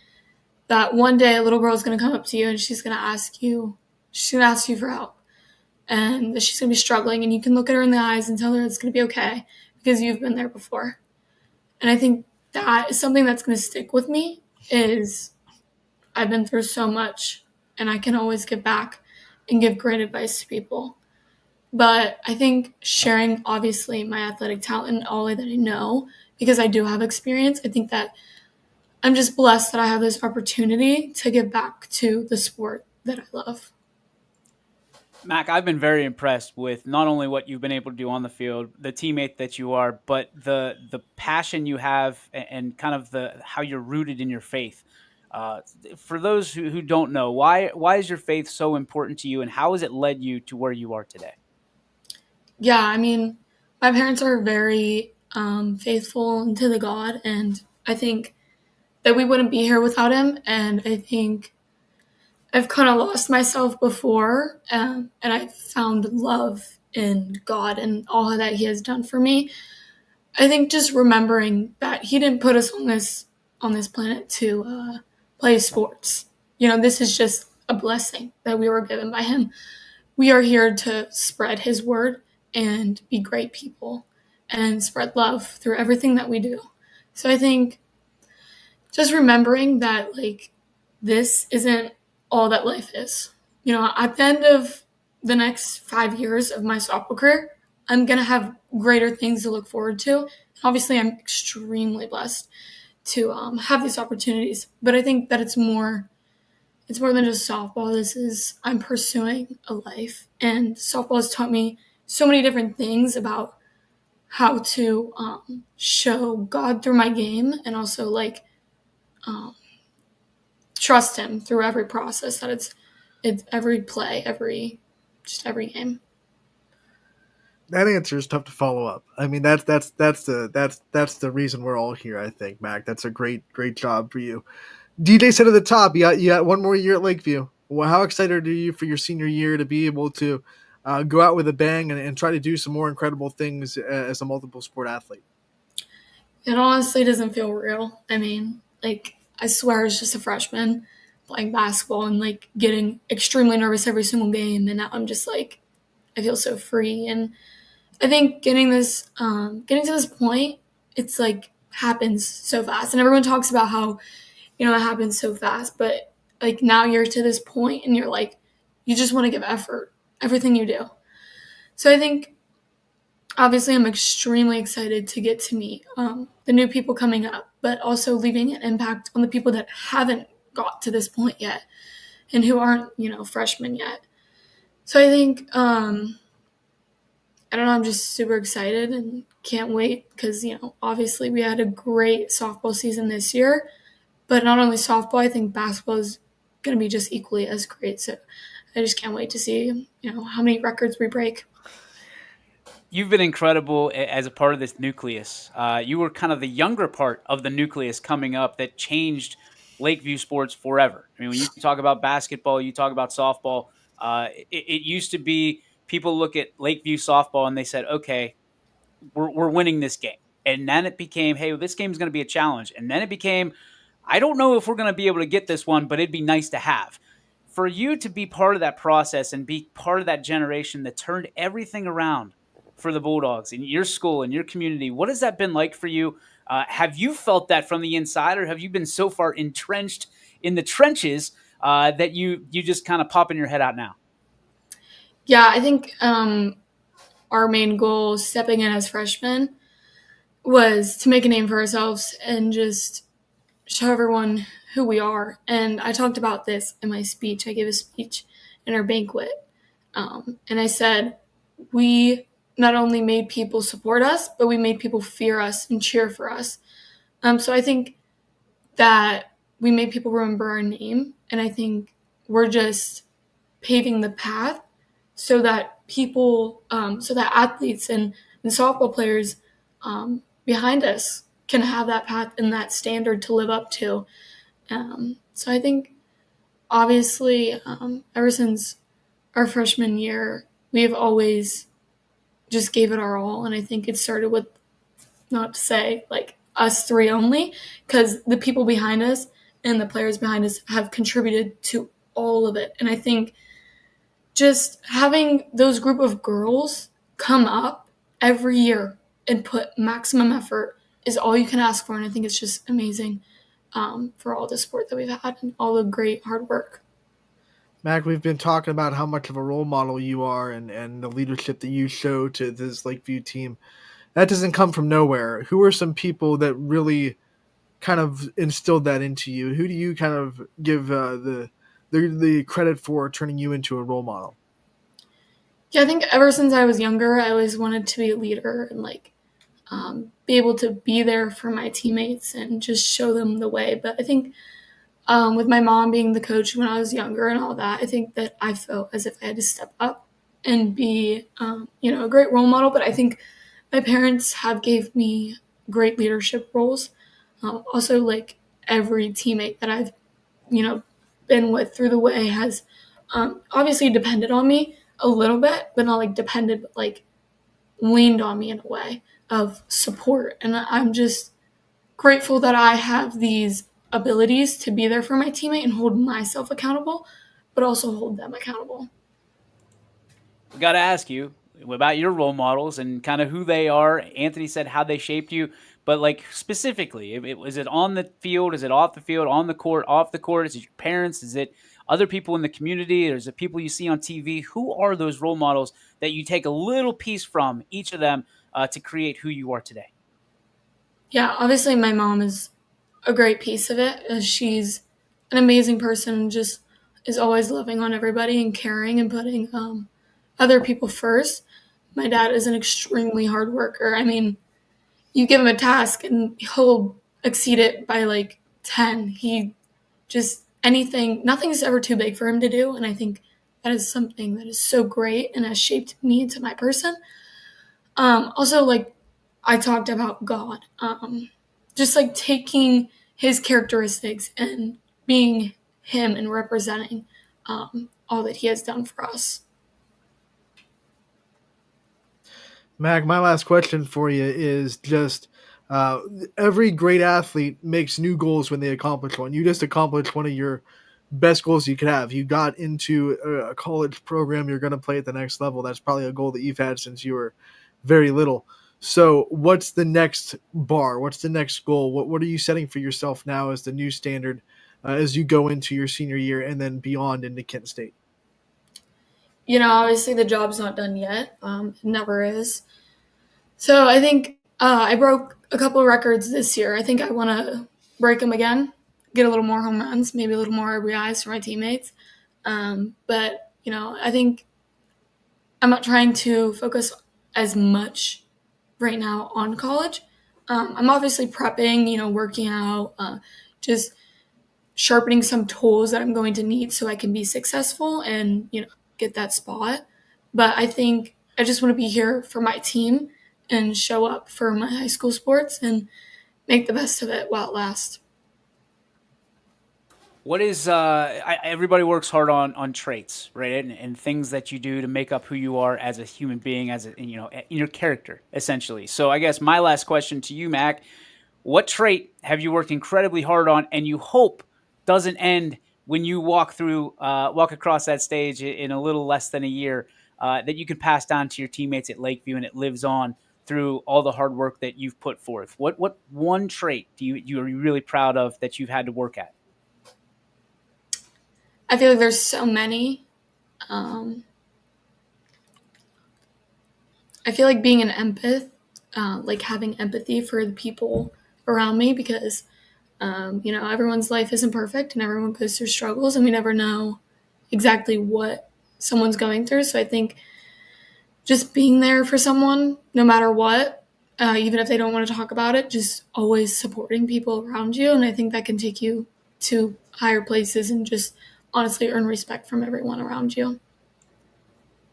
that one day a little girl is going to come up to you and she's going to ask you for help. And that she's going to be struggling, and you can look at her in the eyes and tell her it's going to be okay because you've been there before. And I think that is something that's going to stick with me is I've been through so much and I can always give back and give great advice to people. But I think sharing, obviously, my athletic talent and all that I know, because I do have experience, I think that I'm just blessed that I have this opportunity to give back to the sport that I love. Mac, I've been very impressed with not only what you've been able to do on the field, the teammate that you are, but the passion you have and kind of how you're rooted in your faith. For those who don't know, why is your faith so important to you, and how has it led you to where you are today? Yeah, I mean, my parents are very faithful to the God, and I think that we wouldn't be here without him. And I think I've kind of lost myself before, and I found love in God and all that he has done for me. I think just remembering that he didn't put us on this planet to play sports. This is just a blessing that we were given by him. We are here to spread his word and be great people and spread love through everything that we do. So I think just remembering that, like, this isn't all that life is. at the end of the next 5 years of my softball career, I'm going to have greater things to look forward to. Obviously, I'm extremely blessed to have these opportunities, but I think that it's more than just softball. I'm pursuing a life, and softball has taught me so many different things about how to show God through my game, and also like trust Him through every process. That it's every play, every game. That answer is tough to follow up. I mean, that's the reason we're all here. I think, Mac. That's a great job for you. DJ said at the top, you got one more year at Lakeview. Well, how excited are you for your senior year to be able to go out with a bang and try to do some more incredible things as a multiple sport athlete? It honestly doesn't feel real. I mean, like, I swear I was just a freshman playing basketball and like getting extremely nervous every single game, and now I'm just like, I feel so free. And I think getting to this point, it's like happens so fast, and everyone talks about how it happens so fast, but like now you're to this point, and you're like, you just want to give effort, everything you do. So I think obviously I'm extremely excited to get to meet the new people coming up, but also leaving an impact on the people that haven't got to this point yet and who aren't freshmen yet. So I think I don't know, I'm just super excited and can't wait because, obviously we had a great softball season this year, but not only softball, I think basketball is going to be just equally as great. So I just can't wait to see, how many records we break. You've been incredible as a part of this nucleus. You were kind of the younger part of the nucleus coming up that changed Lakeview sports forever. I mean, when you talk about basketball, you talk about softball, it used to be people look at Lakeview softball and they said, okay, we're winning this game. And then it became, hey, this game is going to be a challenge. And then it became, I don't know if we're going to be able to get this one, but it'd be nice to have. For you to be part of that process and be part of that generation that turned everything around for the Bulldogs in your school and your community, what has that been like for you? Have you felt that from the inside, or have you been so far entrenched in the trenches that you just kind of popping your head out now? Yeah, I think our main goal stepping in as freshmen was to make a name for ourselves and just show everyone who we are. And I talked about this in my speech. I gave a speech in our banquet. And I said, we not only made people support us, but we made people fear us and cheer for us. So I think that we made people remember our name. And I think we're just paving the path so that people, so that athletes and softball players behind us can have that path and that standard to live up to. So I think, obviously, ever since our freshman year, we have always just gave it our all. And I think it started with, not to say like us three only, because the people behind us and the players behind us have contributed to all of it. And I think just having those group of girls come up every year and put maximum effort is all you can ask for. And I think it's just amazing for all the support that we've had and all the great hard work. Mac, we've been talking about how much of a role model you are and the leadership that you show to this Lakeview team. That doesn't come from nowhere. Who are some people that really kind of instilled that into you? Who do you kind of give the credit for turning you into a role model? Yeah, I think ever since I was younger, I always wanted to be a leader and like be able to be there for my teammates and just show them the way. But I think with my mom being the coach when I was younger and all that, I think that I felt as if I had to step up and be, a great role model. But I think my parents have gave me great leadership roles. Also, like every teammate that I've, been with through the way has obviously depended on me a little bit, but not like depended, but like leaned on me in a way of support. And I'm just grateful that I have these abilities to be there for my teammate and hold myself accountable, but also hold them accountable. We got to ask you about your role models and kind of who they are. Anthony said how they shaped you, but like specifically, is it on the field? Is it off the field? On the court? Off the court? Is it your parents? Is it other people in the community? There's the people you see on TV. Who are those role models that you take a little piece from each of them to create who you are today? Yeah, obviously my mom is a great piece of it, as she's an amazing person and just is always loving on everybody and caring and putting other people first. My dad is an extremely hard worker. I mean, you give him a task and he'll exceed it by like 10. He just nothing's ever too big for him to do. And I think that is something that is so great and has shaped me into my person. Also, like I talked about God, just like taking his characteristics and being him and representing all that he has done for us. Mac, my last question for you is just every great athlete makes new goals when they accomplish one. You just accomplished one of your best goals you could have. You got into a college program. You're going to play at the next level. That's probably a goal that you've had since you were very little. So what's the next bar? What's the next goal? What are you setting for yourself now as the new standard as you go into your senior year and then beyond into Kent State? Obviously the job's not done yet. It never is. So I think I broke a couple of records this year. I think I want to break them again, get a little more home runs, maybe a little more RBIs for my teammates. But I think I'm not trying to focus as much right now on college. I'm obviously prepping, working out, just sharpening some tools that I'm going to need so I can be successful and, get that spot. But I think I just want to be here for my team and show up for my high school sports and make the best of it while it lasts. What is everybody works hard on traits, right? And things that you do to make up who you are as a human being, in your character, essentially. So I guess my last question to you, Mac, what trait have you worked incredibly hard on and you hope doesn't end when you walk across that stage in a little less than a year, that you can pass down to your teammates at Lakeview and it lives on through all the hard work that you've put forth? What one trait you are really proud of that you've had to work at? I feel like there's so many. I feel like being an empath, like having empathy for the people around me, because everyone's life isn't perfect and everyone goes through struggles and we never know exactly what someone's going through. So I think just being there for someone, no matter what, even if they don't want to talk about it, just always supporting people around you. And I think that can take you to higher places and just honestly earn respect from everyone around you.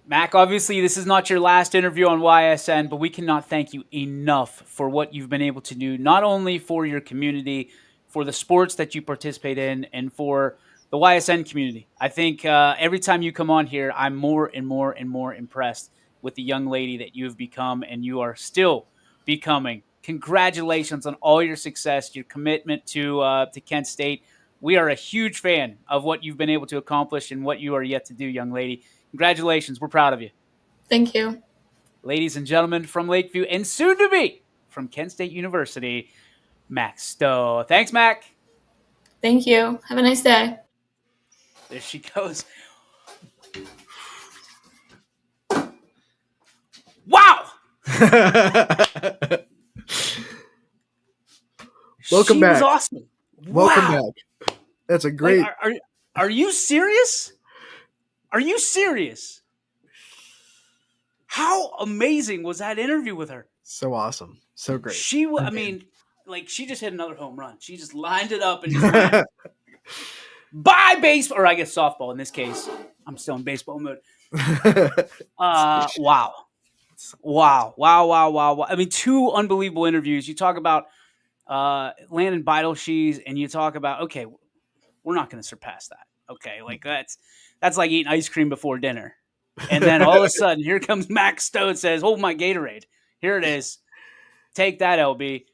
Mac, obviously this is not your last interview on YSN, but we cannot thank you enough for what you've been able to do, not only for your community, for the sports that you participate in, and for the YSN community. I think every time you come on here, I'm more and more and more impressed with the young lady that you've become, and you are still becoming. Congratulations on all your success, your commitment to Kent State. We are a huge fan of what you've been able to accomplish and what you are yet to do, young lady. Congratulations. We're proud of you. Thank you. Ladies and gentlemen from Lakeview and soon to be from Kent State University, Mac Stowe. Thanks, Mac. Thank you. Have a nice day. There she goes. Wow. Welcome she back. Was awesome. Welcome wow. back. That's a great. Like, are you serious? Are you serious? How amazing was that interview with her? So awesome. So great. She just hit another home run. She just lined it up and just went, bye baseball, or I guess softball in this case. I'm still in baseball mode. Wow. I mean, two unbelievable interviews. You talk about Landon Beidelshees, and you talk about, okay, we're not going to surpass that. Okay, like that's like eating ice cream before dinner. And then all of a sudden, here comes Mac Stowe and says, hold my Gatorade. Here it is. Take that, LB.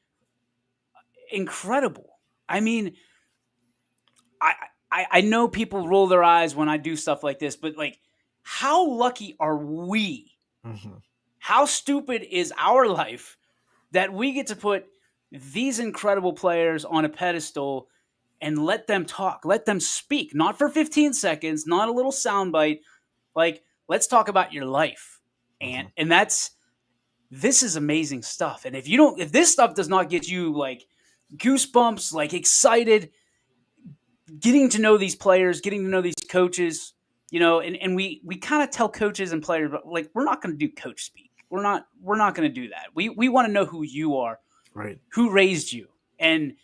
Incredible. I mean, I know people roll their eyes when I do stuff like this, but like, how lucky are we? Mm-hmm. How stupid is our life that we get to put these incredible players on a pedestal and let them talk, let them speak, not for 15 seconds, not a little soundbite. Like, let's talk about your life. And this is amazing stuff. And if this stuff does not get you like goosebumps, like excited, getting to know these players, getting to know these coaches, and we kind of tell coaches and players, but like, we're not going to do coach speak. We're not going to do that. We want to know who you are, Right. who raised you. And,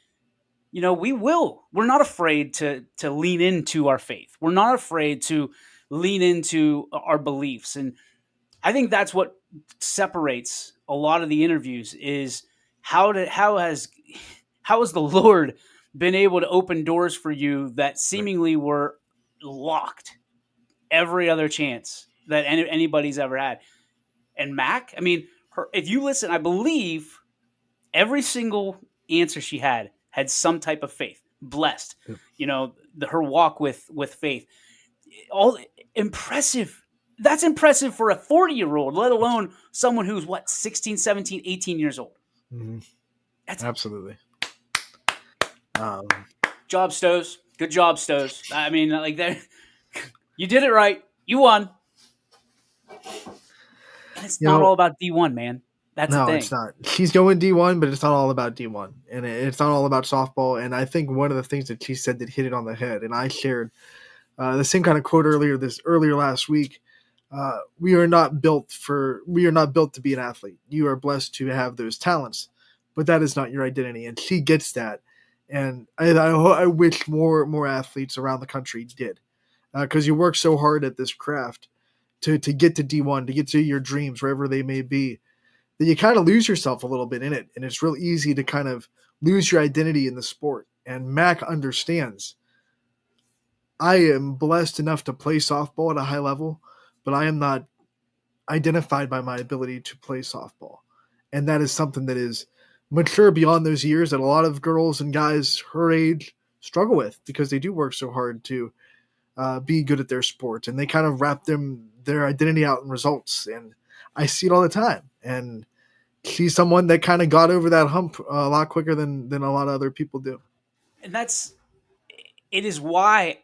we're not afraid to lean into our faith. We're not afraid to lean into our beliefs. And I think that's what separates a lot of the interviews is how has the Lord been able to open doors for you that seemingly were locked every other chance that anybody's ever had. And Mac, I mean, if you listen, I believe every single answer she had some type of faith, blessed, her walk with faith. All impressive. That's impressive for a 40-year-old, let alone someone who's 16, 17, 18 years old. Mm-hmm. That's absolutely. Job, Stows. Good job, Stows. I mean, like that. You did it right. You won. And it's not all about D1, man. That's the thing. No, it's not. She's going D1, but it's not all about D1, and it's not all about softball. And I think one of the things that she said that hit it on the head, and I shared the same kind of quote earlier last week. We are not built to be an athlete. You are blessed to have those talents, but that is not your identity. And she gets that. And I wish more athletes around the country did, because you work so hard at this craft to get to D1, to get to your dreams, wherever they may be, that you kind of lose yourself a little bit in it. And it's real easy to kind of lose your identity in the sport. And Mac understands. I am blessed enough to play softball at a high level, but I am not identified by my ability to play softball. And that is something that is mature beyond those years that a lot of girls and guys her age struggle with, because they do work so hard to be good at their sport, and they kind of wrap their identity out in results. And I see it all the time. And she's someone that kind of got over that hump a lot quicker than a lot of other people do. And it is why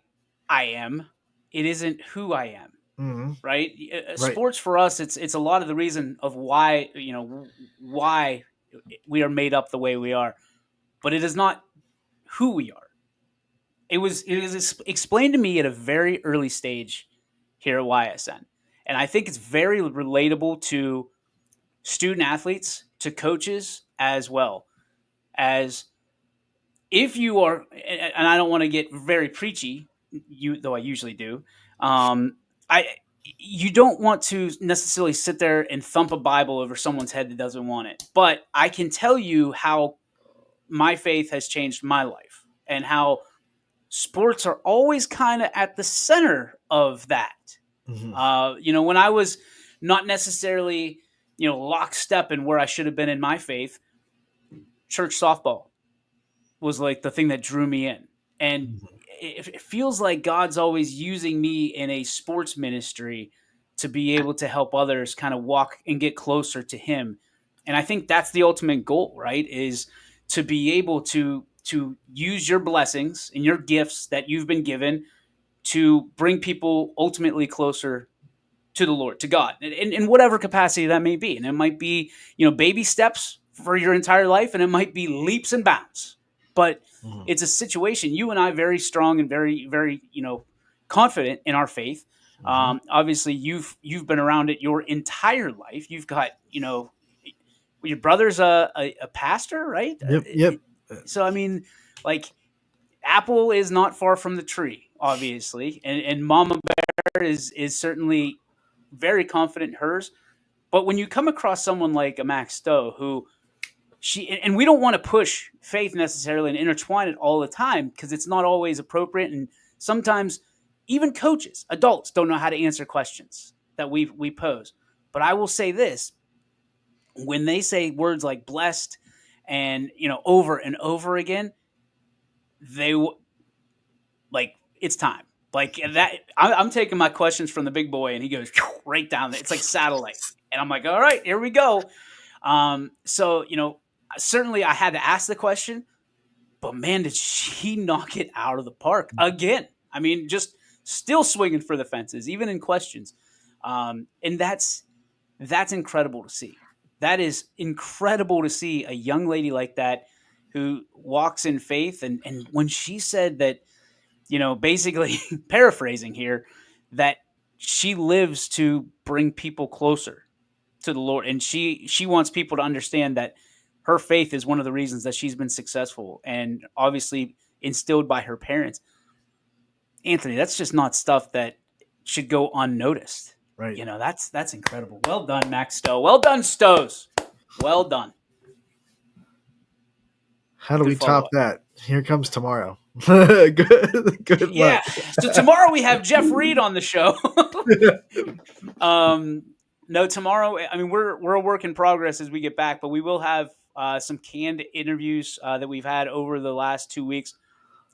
I am. It isn't who I am. Mm-hmm. Right? Sports for us, it's a lot of the reason of why we are made up the way we are, but it is not who we are. It was explained to me at a very early stage here at YSN, and I think it's very relatable to student athletes, to coaches, as well as if you are. And I don't want to get very preachy, though I usually do. You don't want to necessarily sit there and thump a Bible over someone's head that doesn't want it. But I can tell you how my faith has changed my life, and how sports are always kind of at the center of that. Mm-hmm. When I was not necessarily, lockstep in where I should have been in my faith, church softball was like the thing that drew me in. And mm-hmm. It feels like God's always using me in a sports ministry to be able to help others kind of walk and get closer to Him. And I think that's the ultimate goal, right? Is to be able to use your blessings and your gifts that you've been given to bring people ultimately closer to the Lord, to God, in whatever capacity that may be. And it might be, baby steps for your entire life, and it might be leaps and bounds. But it's a situation. You and I very strong and very, very, confident in our faith. Mm-hmm. Obviously, you've been around it your entire life. You've got, your brother's a pastor, right? Yep. So I mean, like, apple is not far from the tree, obviously, and Mama Bear is certainly very confident in hers. But when you come across someone like a Mac Stowe, who and we don't want to push faith necessarily and intertwine it all the time, because it's not always appropriate. And sometimes even coaches, adults, don't know how to answer questions that we pose. But I will say this, when they say words like blessed and, over and over again, it's time. Like that, I'm taking my questions from the big boy, and he goes right down there. It's like satellite. And I'm like, all right, here we go. So, certainly I had to ask the question, But man, did she knock it out of the park again. I mean, just still swinging for the fences, even in questions. And that's incredible to see. That is incredible to see a young lady like that who walks in faith. And when she said that, basically paraphrasing here, that she lives to bring people closer to the Lord. And she wants people to understand that her faith is one of the reasons that she's been successful, and obviously instilled by her parents. Anthony, that's just not stuff that should go unnoticed. Right. That's incredible. Well done, Max Stowe. Well done, Stows. Well done. How do we follow-up. top that? Here comes tomorrow. Good Yeah. luck. So tomorrow we have Jeff Reed on the show. No, tomorrow, I mean, we're a work in progress as we get back, but we will have some canned interviews that we've had over the last 2 weeks.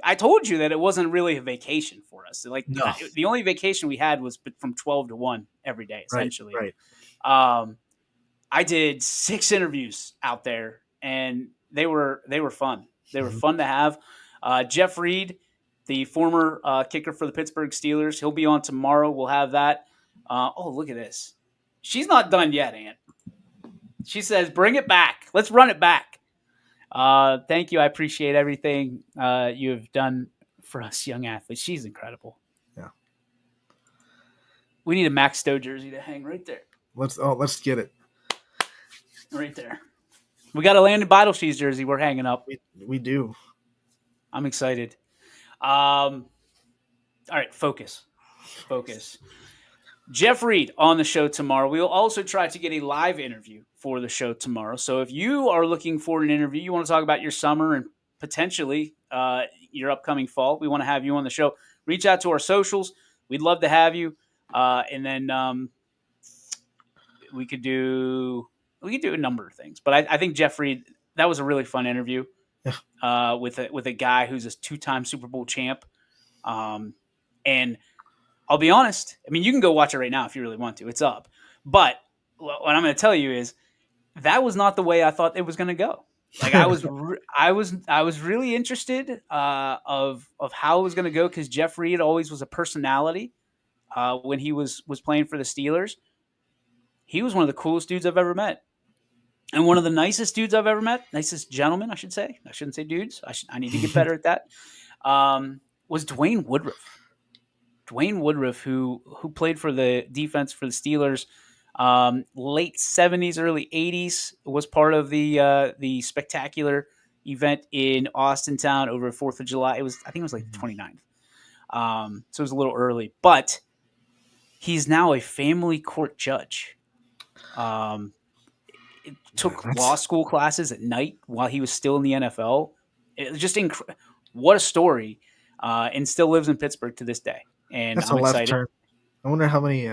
I told you that it wasn't really a vacation for us. Like, No. The only vacation we had was from 12 to 1 every day, essentially. Right. I did 6 interviews out there, and they were fun. They were fun to have. Jeff Reed, the former kicker for the Pittsburgh Steelers, he'll be on tomorrow. We'll have that. Oh, look at this. She's not done yet, Ant. She says, bring it back. Let's run it back. Thank you. I appreciate everything you have done for us young athletes. She's incredible. Yeah. We need a Max Stowe jersey to hang right there. Let's get it. Right there. We got a Landon Beidelshees jersey we're hanging up. We do. I'm excited. All right, focus. Jeff Reed on the show tomorrow. We'll also try to get a live interview for the show tomorrow. So if you are looking for an interview, you want to talk about your summer and potentially your upcoming fall, we want to have you on the show. Reach out to our socials. We'd love to have you. And then we could do a number of things. But I think Jeff Reed, that was a really fun interview with a guy who's a 2-time Super Bowl champ. And I'll be honest. I mean, you can go watch it right now if you really want to. It's up. But what I'm going to tell you is that was not the way I thought it was going to go. Like I was really interested of how it was going to go, because Jeff Reed always was a personality when he was playing for the Steelers. He was one of the coolest dudes I've ever met, and one of the nicest dudes I've ever met. Nicest gentlemen, I should say. I shouldn't say dudes. I need to get better at that. Was Dwayne Woodruff. Dwayne Woodruff, who played for the defense for the Steelers, late 70s, early 80s, was part of the spectacular event in Austintown over 4th of July. I think it was like the 29th. So it was a little early, but he's now a family court judge. Took law school classes at night while he was still in the NFL. It was just what a story, and still lives in Pittsburgh to this day. And That's I'm a left excited. turn. I wonder how many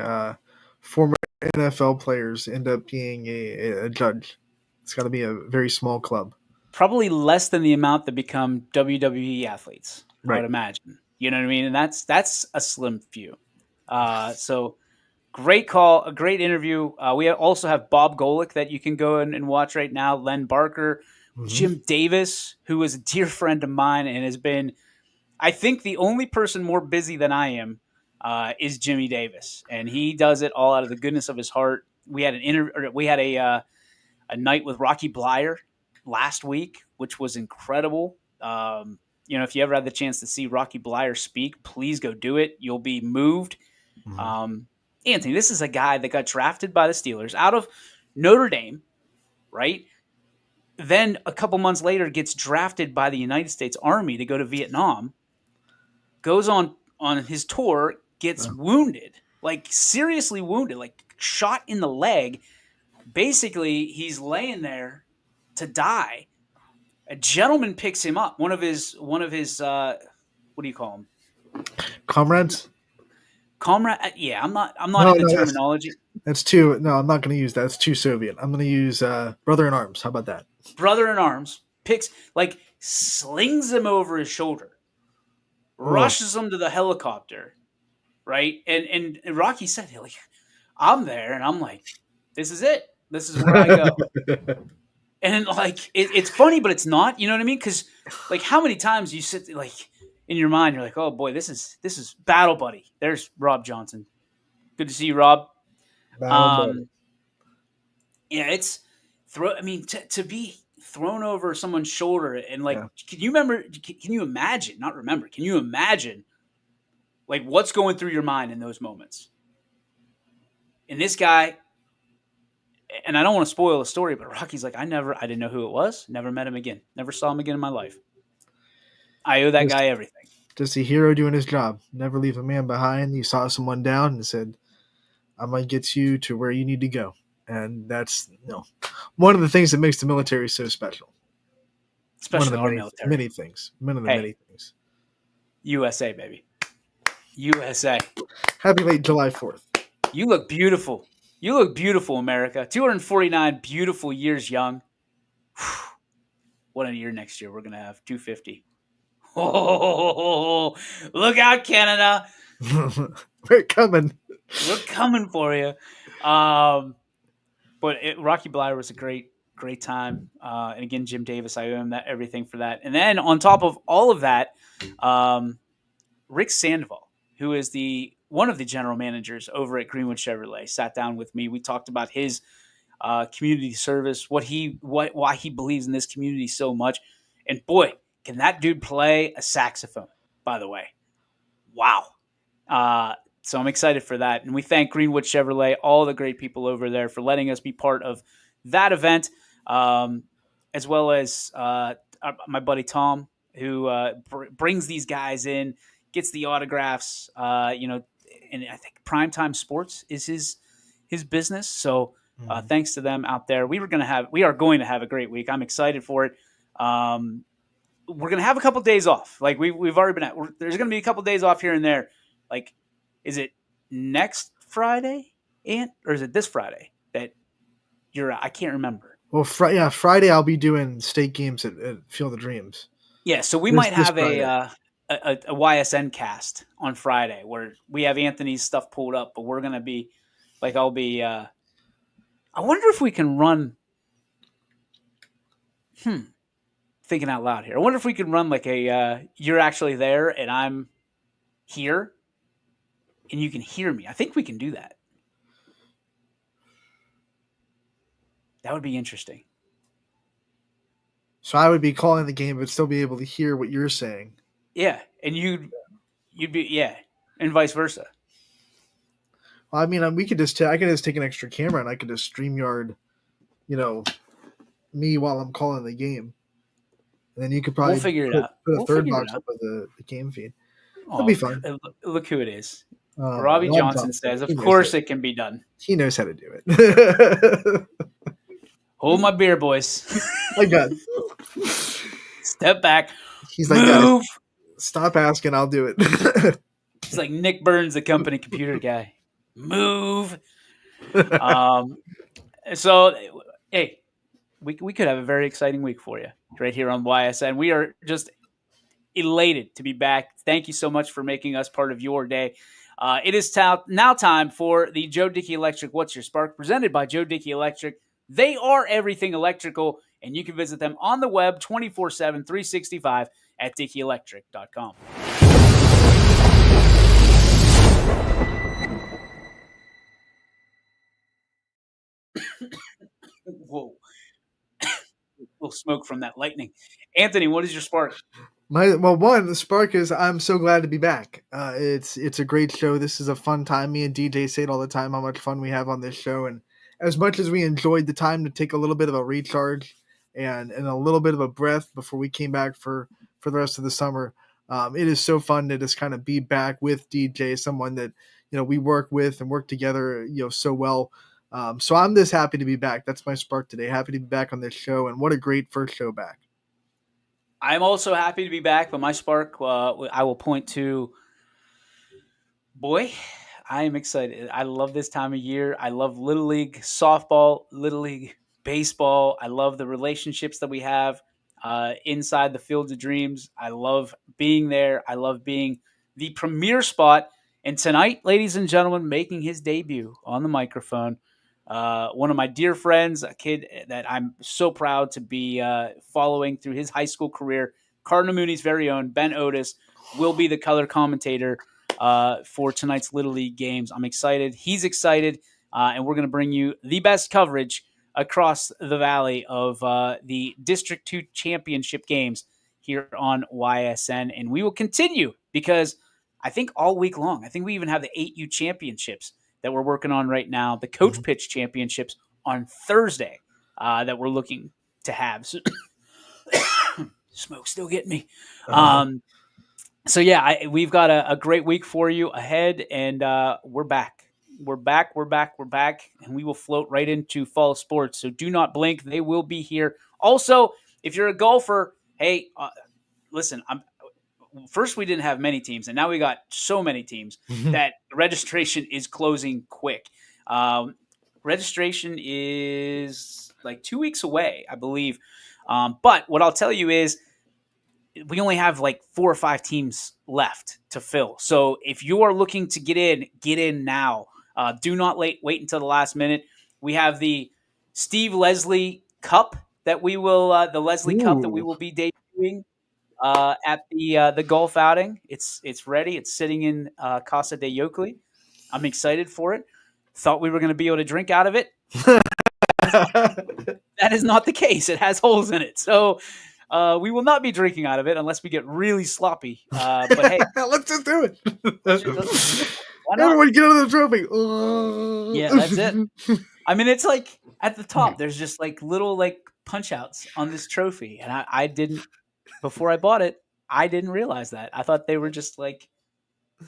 former NFL players end up being a judge. It's got to be a very small club. Probably less than the amount that become WWE athletes, I Right. would imagine. You know what I mean? And that's a slim few. So great call, a great interview. We also have Bob Golick that you can go and watch right now, Len Barker, Jim Davis, who is a dear friend of mine and has been, I think, the only person more busy than I am is Jimmy Davis, and he does it all out of the goodness of his heart. We had a night with Rocky Blyer last week, which was incredible. If you ever had the chance to see Rocky Blyer speak, please go do it. You'll be moved. Anthony, this is a guy that got drafted by the Steelers out of Notre Dame, right? Then a couple months later gets drafted by the United States Army to go to Vietnam, goes on his tour, gets wounded, like seriously wounded, like shot in the leg. Basically, he's laying there to die. A gentleman picks him up. One of his what do you call them? Comrades? Comrade? Yeah, I'm not No, into no, terminology. That's too. No, I'm not going to use that. It's too Soviet. I'm going to use brother in arms. How about that? Brother in arms slings him over his shoulder, rushes him to the helicopter, right? And Rocky said, like, I'm there, and I'm like, this is it. This is where I go. And like it's funny, but it's not. You know what I mean? Because like how many times you sit like in your mind, you're like, oh boy, this is battle buddy. There's Rob Johnson. Good to see you, Rob. Battle buddy. Um, yeah, it's I mean, to be thrown over someone's shoulder and like, Yeah. can you remember? Can you imagine? Not remember. Can you imagine? Like what's going through your mind in those moments? And this guy, and I don't want to spoil the story, but Rocky's like, I didn't know who it was. Never met him again. Never saw him again in my life. I owe that Just, guy everything. just a hero doing his job. Never leave a man behind. You saw someone down and said, I'm going to get you to where you need to go. And that's one of the things that makes the military so special. Especially one of our the military. many things. One of the many things. USA, baby. USA. Happy late July 4th. You look beautiful. You look beautiful, America. 249 beautiful years young. What a year next year we're going to have. 250. Oh, look out, Canada. We're coming. We're coming for you. But Rocky Bleier was a great time. And again, Jim Davis, I owe him everything for that. And then on top of all of that, Rick Sandoval, who is one of the general managers over at Greenwood Chevrolet, sat down with me. We talked about his community service, why he believes in this community so much. And boy, can that dude play a saxophone, by the way. Wow. So I'm excited for that. And we thank Greenwood Chevrolet, all the great people over there for letting us be part of that event, as well as my buddy Tom, who brings these guys in, gets the autographs, and I think Primetime Sports is his business. So thanks to them out there. We are going to have a great week. I'm excited for it. We're going to have a couple days off. Like we've already been there's going to be a couple days off here and there. Like, is it next Friday, or is it this Friday that I can't remember. Well, Friday I'll be doing state games at Field of Dreams. Yeah, so we might have a YSN cast on Friday where we have Anthony's stuff pulled up, but we're going to be like, I'll be I wonder if we can run thinking out loud here. I wonder if we can run like you're actually there and I'm here and you can hear me. I think we can do that. That would be interesting. So I would be calling the game, but still be able to hear what you're saying. Yeah, and you'd be and vice versa. Well, I mean, I could just take an extra camera and I could just StreamYard, me while I'm calling the game, and then you could probably figure it out. Put a third box up with the game feed. It'll be fun. Look who it is. Robbie Johnson says, "Of course it can be done." He knows how to do it. Hold my beer, boys. My God. Step back. He's like, move. Stop asking. I'll do it. He's like Nick Burns, the company computer guy. Move. So, hey, we could have a very exciting week for you right here on YSN. We are just elated to be back. Thank you so much for making us part of your day. It is now time for the Joe Dickey Electric What's Your Spark, presented by Joe Dickey Electric. They are everything electrical, and you can visit them on the web 24/7, 365 at DickeyElectric.com. Whoa. A little smoke from that lightning. Anthony, what is your spark? The spark is I'm so glad to be back. It's a great show. This is a fun time. Me and DJ say it all the time how much fun we have on this show, and as much as we enjoyed the time to take a little bit of a recharge and a little bit of a breath before we came back for the rest of the summer, it is so fun to just kind of be back with DJ, someone that we work with and work together so well. So I'm just happy to be back. That's my spark today. Happy to be back on this show, and what a great first show back. I'm also happy to be back, but my spark, I will point to, boy, I am excited. I love this time of year. I love Little League softball, Little League baseball. I love the relationships that we have inside the Field of Dreams. I love being there. I love being the premier spot. And tonight, ladies and gentlemen, making his debut on the microphone, one of my dear friends, a kid that I'm so proud to be following through his high school career. Cardinal Mooney's very own Ben Otis will be the color commentator for tonight's Little League games. I'm excited. He's excited, and we're going to bring you the best coverage across the valley of the District 2 championship games here on YSN. And we will continue because I think all week long, I think we even have the 8U championships that we're working on right now, the coach pitch championships on Thursday that we're looking to have. So, smoke still getting me. So yeah, we've got a great week for you ahead, and we're back. We're back, and we will float right into fall sports. So do not blink. They will be here. Also, if you're a golfer, hey, listen, first we didn't have many teams, and now we got so many teams that registration is closing quick. Registration is like 2 weeks away, I believe. But what I'll tell you is we only have like 4 or 5 teams left to fill. So if you are looking to get in now. Do not wait until the last minute. We have the Steve Leslie Cup that we will the Leslie Cup that we will be debuting at the golf outing. It's ready. It's sitting in Casa de Yokley. I'm excited for it. Thought we were going to be able to drink out of it. That is not the case. It has holes in it. So we will not be drinking out of it unless we get really sloppy. But hey, let's just do it. Everyone get another trophy. Yeah, that's it. I mean, it's like at the top, there's just like little like punch outs on this trophy. And I didn't, before I bought it, I didn't realize that. I thought they were just like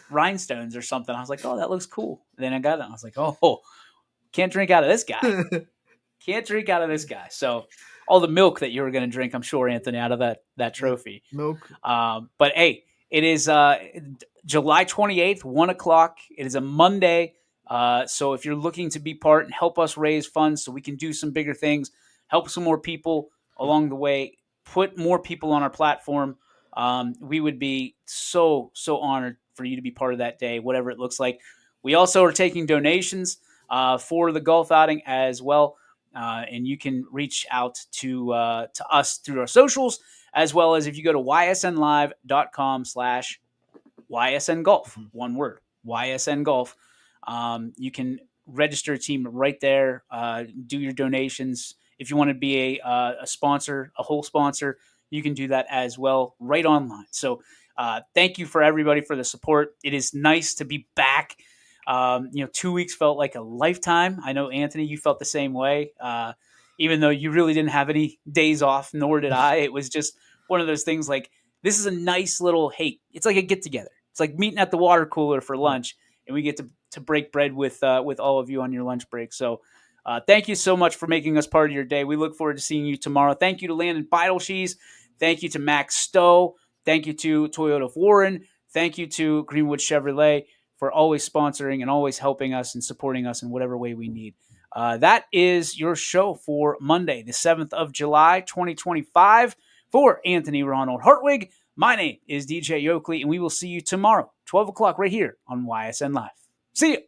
rhinestones or something. I was like, oh, that looks cool. And then I got it. I was like, oh, can't drink out of this guy. Can't drink out of this guy. So all the milk that you were going to drink, I'm sure, Anthony, out of that trophy. Milk. But hey, it is July 28th, 1 o'clock. It is a Monday. So if you're looking to be part and help us raise funds so we can do some bigger things, help some more people along the way, put more people on our platform, we would be so honored for you to be part of that day, whatever it looks like. We also are taking donations for the golf outing as well. And you can reach out to us through our socials, as well as if you go to ysnlive.com/YSN Golf, one word, YSN Golf. You can register a team right there, do your donations. If you want to be a sponsor, a whole sponsor, you can do that as well right online. So thank you for everybody for the support. It is nice to be back. 2 weeks felt like a lifetime. I know, Anthony, you felt the same way, even though you really didn't have any days off, nor did I. It was just one of those things like, this is a nice little, hey, it's like a get-together. It's like meeting at the water cooler for lunch, and we get to break bread with all of you on your lunch break. So thank you so much for making us part of your day. We look forward to seeing you tomorrow. Thank you to Landon Beidelshees. Thank you to Max Stowe. Thank you to Toyota of Warren. Thank you to Greenwood Chevrolet for always sponsoring and always helping us and supporting us in whatever way we need. That is your show for Monday, the 7th of July, 2025. For Anthony Ronald Hartwig, my name is DJ Yokley, and we will see you tomorrow, 12 o'clock right here on YSN Live. See you.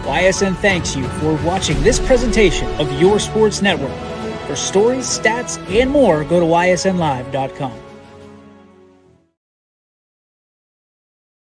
YSN thanks you for watching this presentation of Your Sports Network. For stories, stats, and more, go to ysnlive.com.